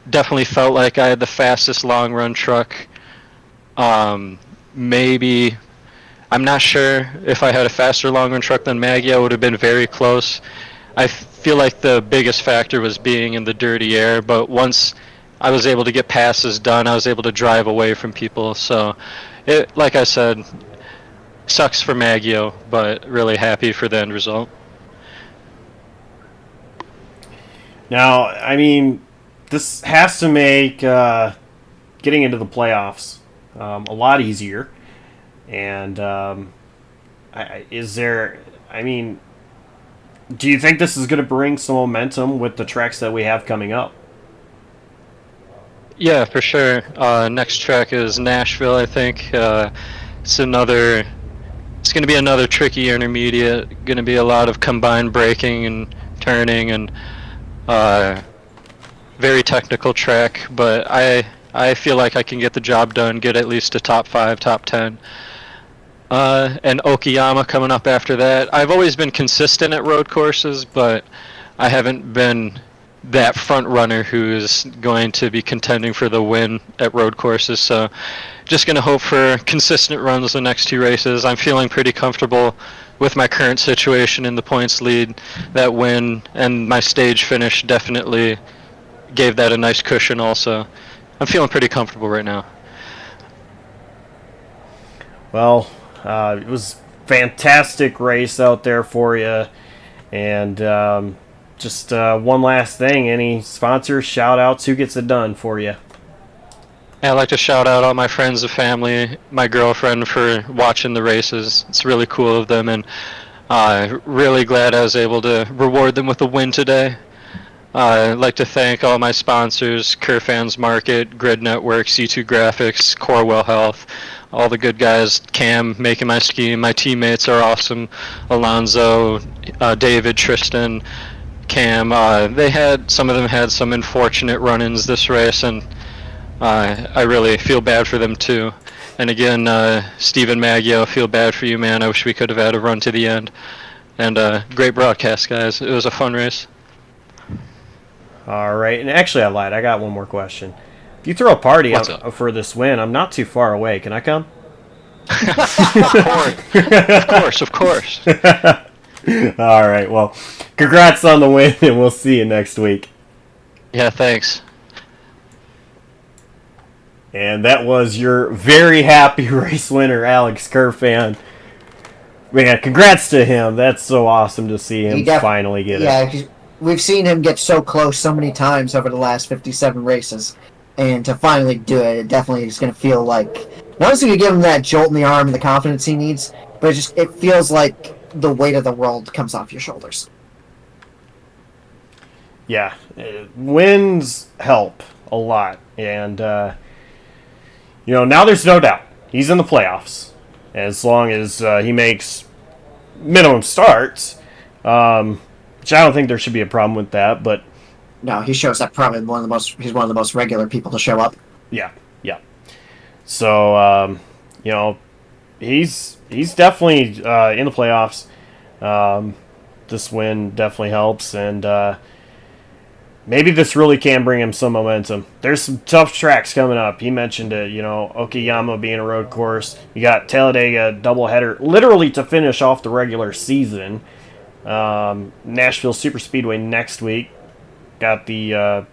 Definitely felt like I had the fastest long run truck. Maybe, I'm not sure if I had a faster long run truck than Maggie. I would have been very close. I feel like the biggest factor was being in the dirty air, but once I was able to get passes done, I was able to drive away from people. So, it, like I said, sucks for Maggio, but really happy for the end result. Now, I mean, this has to make getting into the playoffs a lot easier. And do you think this is going to bring some momentum with the tracks that we have coming up? Yeah, for sure. Next track is Nashville, I think. It's going to be another tricky intermediate. Going to be a lot of combined braking and turning and very technical track. But I feel like I can get the job done, get at least a top 5, top 10. And Okayama coming up after that. I've always been consistent at road courses, but I haven't been that front runner who's going to be contending for the win at road courses. So just going to hope for consistent runs the next 2 races. I'm feeling pretty comfortable with my current situation in the points lead. That win and my stage finish definitely gave that a nice cushion also. I'm feeling pretty comfortable right now. Well, it was fantastic race out there for you. And just one last thing, any sponsors, shout-outs, who gets it done for you? I'd like to shout out all my friends and family, my girlfriend for watching the races. It's really cool of them, and really glad I was able to reward them with a win today. I'd like to thank all my sponsors, Kerfans Market, Grid Network, C2 Graphics, Corewell Health, all the good guys, Cam making my scheme, my teammates are awesome, Alonzo, David, Tristan, Cam. Some of them had some unfortunate run-ins this race, and I really feel bad for them too. And again, Stephen Maggio, I feel bad for you, man. I wish we could have had a run to the end. And great broadcast, guys. It was a fun race. All right, and actually I lied. I got one more question. If you throw a party What's out up? for this win, I'm not too far away. Can I come? Of course. All right, well, congrats on the win, and we'll see you next week. Yeah, thanks. And that was your very happy race winner, Alex Kerfan. Man, congrats to him. That's so awesome to see him finally get it. Yeah, we've seen him get so close so many times over the last 57 races. And to finally do it, it definitely is going to feel like... Not only going to give him that jolt in the arm and the confidence he needs, but it feels like the weight of the world comes off your shoulders. Yeah, wins help a lot. And, now there's no doubt. He's in the playoffs. As long as he makes minimum starts. Which I don't think there should be a problem with that, but... No, he shows up probably he's one of the most regular people to show up. Yeah. So, he's definitely in the playoffs. This win definitely helps, and maybe this really can bring him some momentum. There's some tough tracks coming up. He mentioned it, Okayama being a road course. You got Talladega doubleheader, literally to finish off the regular season. Nashville Superspeedway next week. Got the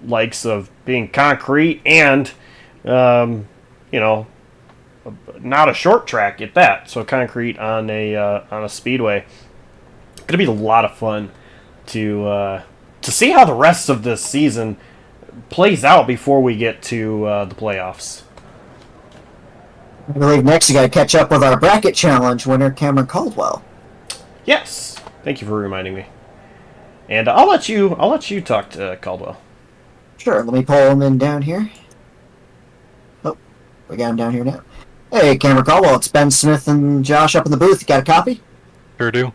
likes of being concrete and, not a short track at that. So concrete on a speedway. Gonna be a lot of fun to see how the rest of this season plays out before we get to the playoffs. I believe next you got to catch up with our bracket challenge winner, Cameron Caldwell. Yes, thank you for reminding me. And I'll let you talk to Caldwell. Sure, let me pull him in down here. Oh, we got him down here now. Hey, Cameron Caldwell, it's Ben Smith and Josh up in the booth. You got a copy? Sure do.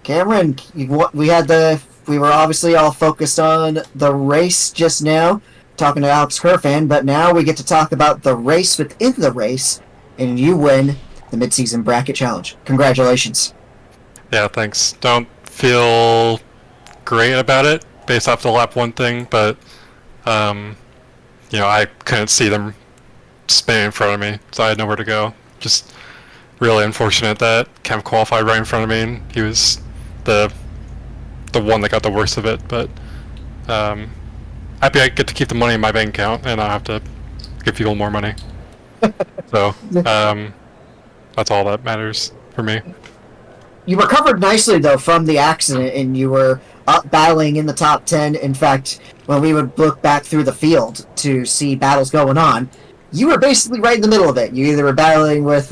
Cameron, we were obviously all focused on the race just now, talking to Alex Kerfan, but now we get to talk about the race within the race, and you win the midseason bracket challenge. Congratulations. Yeah, thanks. Don't feel great about it based off the lap 1 thing, but I couldn't see them spinning in front of me, so I had nowhere to go. Just really unfortunate that Cam qualified right in front of me, and he was the one that got the worst of it. But happy I get to keep the money in my bank account and I have to give people more money. So that's all that matters for me. You recovered nicely, though, from the accident, and you were up battling in the top 10. In fact, when we would look back through the field to see battles going on, you were basically right in the middle of it. You either were battling with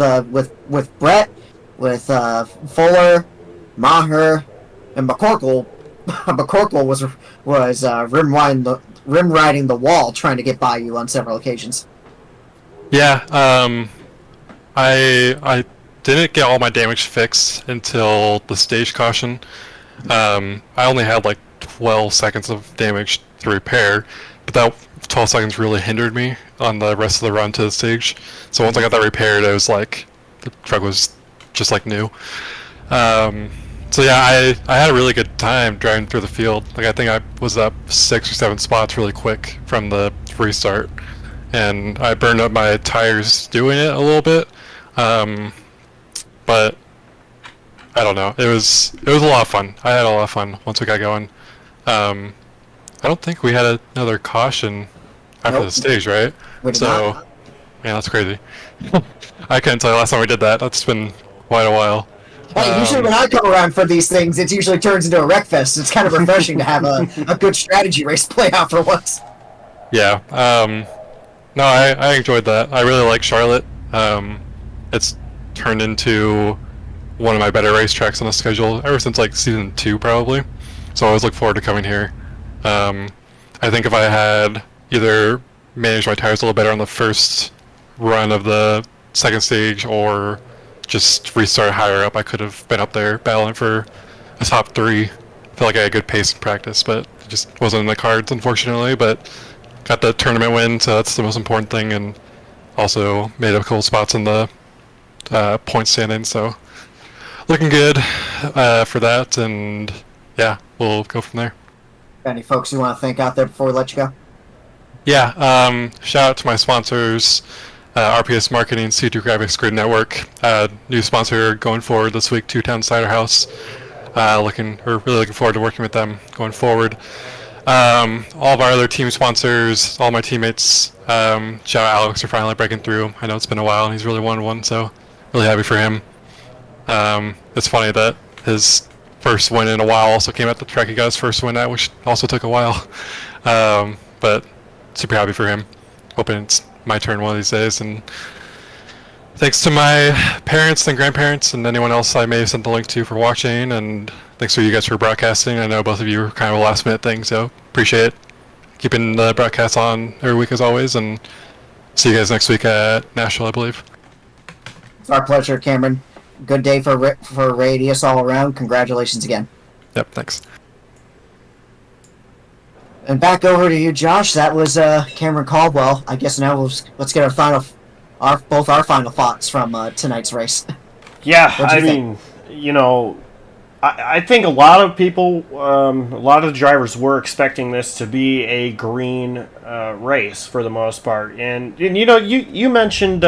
Brett, with Fuller, Maher, and McCorkle. McCorkle was rim riding the wall, trying to get by you on several occasions. Yeah, I didn't get all my damage fixed until the stage caution. I only had like 12 seconds of damage to repair, but that 12 seconds really hindered me on the rest of the run to the stage. So once I got that repaired, it was like the truck was just like new. So yeah, I had a really good time driving through the field. Like I think I was up 6 or 7 spots really quick from the restart, and I burned up my tires doing it a little bit. But I don't know. It was a lot of fun. I had a lot of fun once we got going. I don't think we had another caution after Nope. the stage, right? We did So, not. yeah, that's crazy. I couldn't tell you last time we did that. That's been quite a while. Hey, usually when I come around for these things, it usually turns into a wreck fest. It's kind of refreshing to have a good strategy race play out for once. Yeah. No, I enjoyed that. I really like Charlotte. It's turned into one of my better racetracks on the schedule ever since like season 2 probably. So I always look forward to coming here. I think if I had either managed my tires a little better on the first run of the second stage or just restart higher up, I could have been up there battling for a top 3. I feel like I had good pace in practice, but it just wasn't in the cards, unfortunately. But got the tournament win, so that's the most important thing, and also made a couple spots in the point standing, so looking good for that, and yeah, we'll go from there. Any folks you want to thank out there before we let you go? Yeah, shout out to my sponsors, RPS Marketing, C2 Graphics Grid Network, new sponsor going forward this week, Two Town Cider House. We're really looking forward to working with them going forward. All of our other team sponsors, all my teammates, shout out Alex for finally breaking through. I know it's been a while and he's really wanted one, so really happy for him. It's funny that his first win in a while also came at the track he got his first win at, which also took a while. But super happy for him. Hoping it's my turn one of these days. And thanks to my parents and grandparents and anyone else I may have sent the link to for watching, and thanks to you guys for broadcasting. I know both of you were kind of a last minute thing, so appreciate it. Keeping the broadcast on every week as always, and see you guys next week at Nashville, I believe. It's our pleasure, Cameron. Good day for Radius all around. Congratulations again. Yep, thanks. And back over to you, Josh. That was Cameron Caldwell. I guess now let's get both our final thoughts from tonight's race. Yeah, What'd you I think? mean, I think a lot of people, a lot of the drivers were expecting this to be a green race for the most part. And you mentioned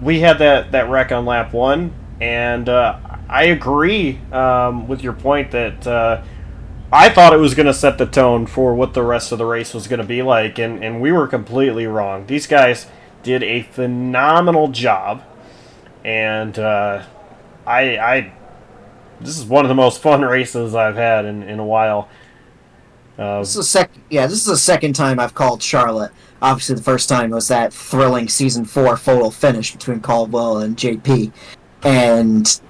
we had that wreck on lap 1, and I agree with your point that I thought it was going to set the tone for what the rest of the race was going to be like, and we were completely wrong. These guys did a phenomenal job, and this is one of the most fun races I've had in a while. This is the second time I've called Charlotte. Obviously, the first time was that thrilling season 4 photo finish between Caldwell and JP, and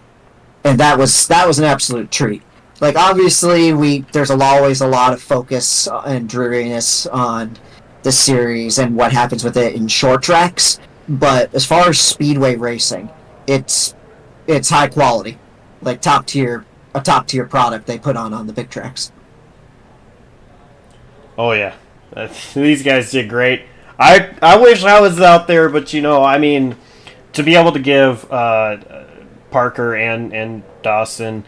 that was an absolute treat. Like, obviously, there's always a lot of focus and dreariness on the series and what happens with it in short tracks, but as far as speedway racing, it's high quality, like a top tier product they put on the big tracks. Oh yeah, these guys did great. I wish I was out there, but I mean, to be able to give Parker and Dawson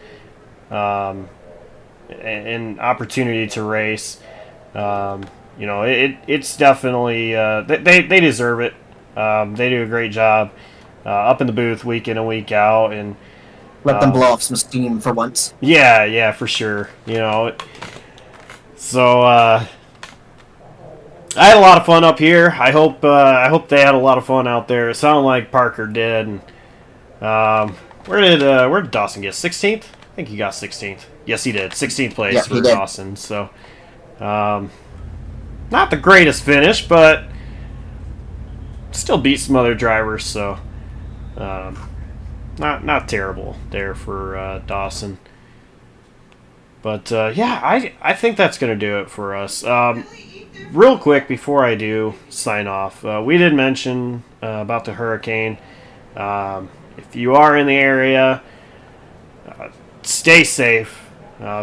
an opportunity to race, it's definitely they deserve it. They do a great job up in the booth week in and week out, and Let them blow off some steam for once. yeah, for sure. So I had a lot of fun up here. I hope they had a lot of fun out there. It sounded like Parker did. And, where did Dawson get? 16th? I think he got 16th. Yes, he did. 16th place Yep, for he did. Dawson. So, not the greatest finish, but still beat some other drivers. So, not terrible there for Dawson. But I think that's going to do it for us. Real quick before I do sign off, we did mention about the hurricane. If you are in the area, stay safe.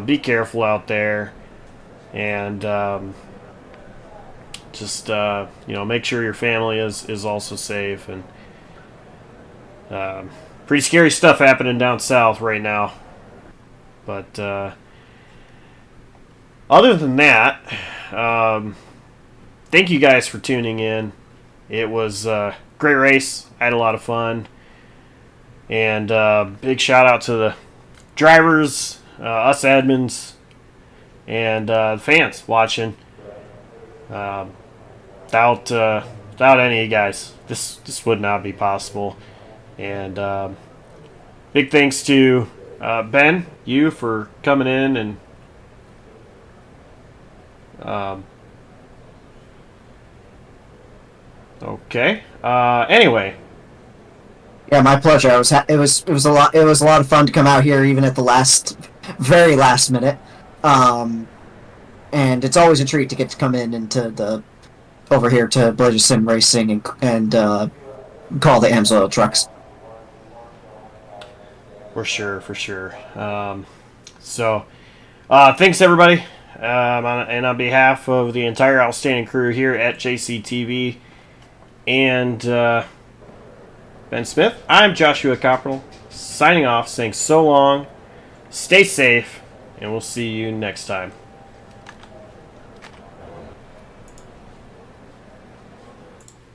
Be careful out there. And just make sure your family is also safe. And pretty scary stuff happening down south right now. But other than that, thank you guys for tuning in. It was a great race. I had a lot of fun. And big shout out to the drivers, us admins, and fans watching. Without any of you guys, this would not be possible. And big thanks to Ben, you for coming in and okay. Anyway. Yeah, my pleasure. It was a lot of fun to come out here even at the very last minute. And it's always a treat to get to come over here to Blizzard Sim Racing and call the AMSOIL trucks. For sure. So, thanks everybody. On behalf of the entire outstanding crew here at JCTV and Ben Smith, I'm Joshua Copperl, signing off, saying so long, stay safe, and we'll see you next time.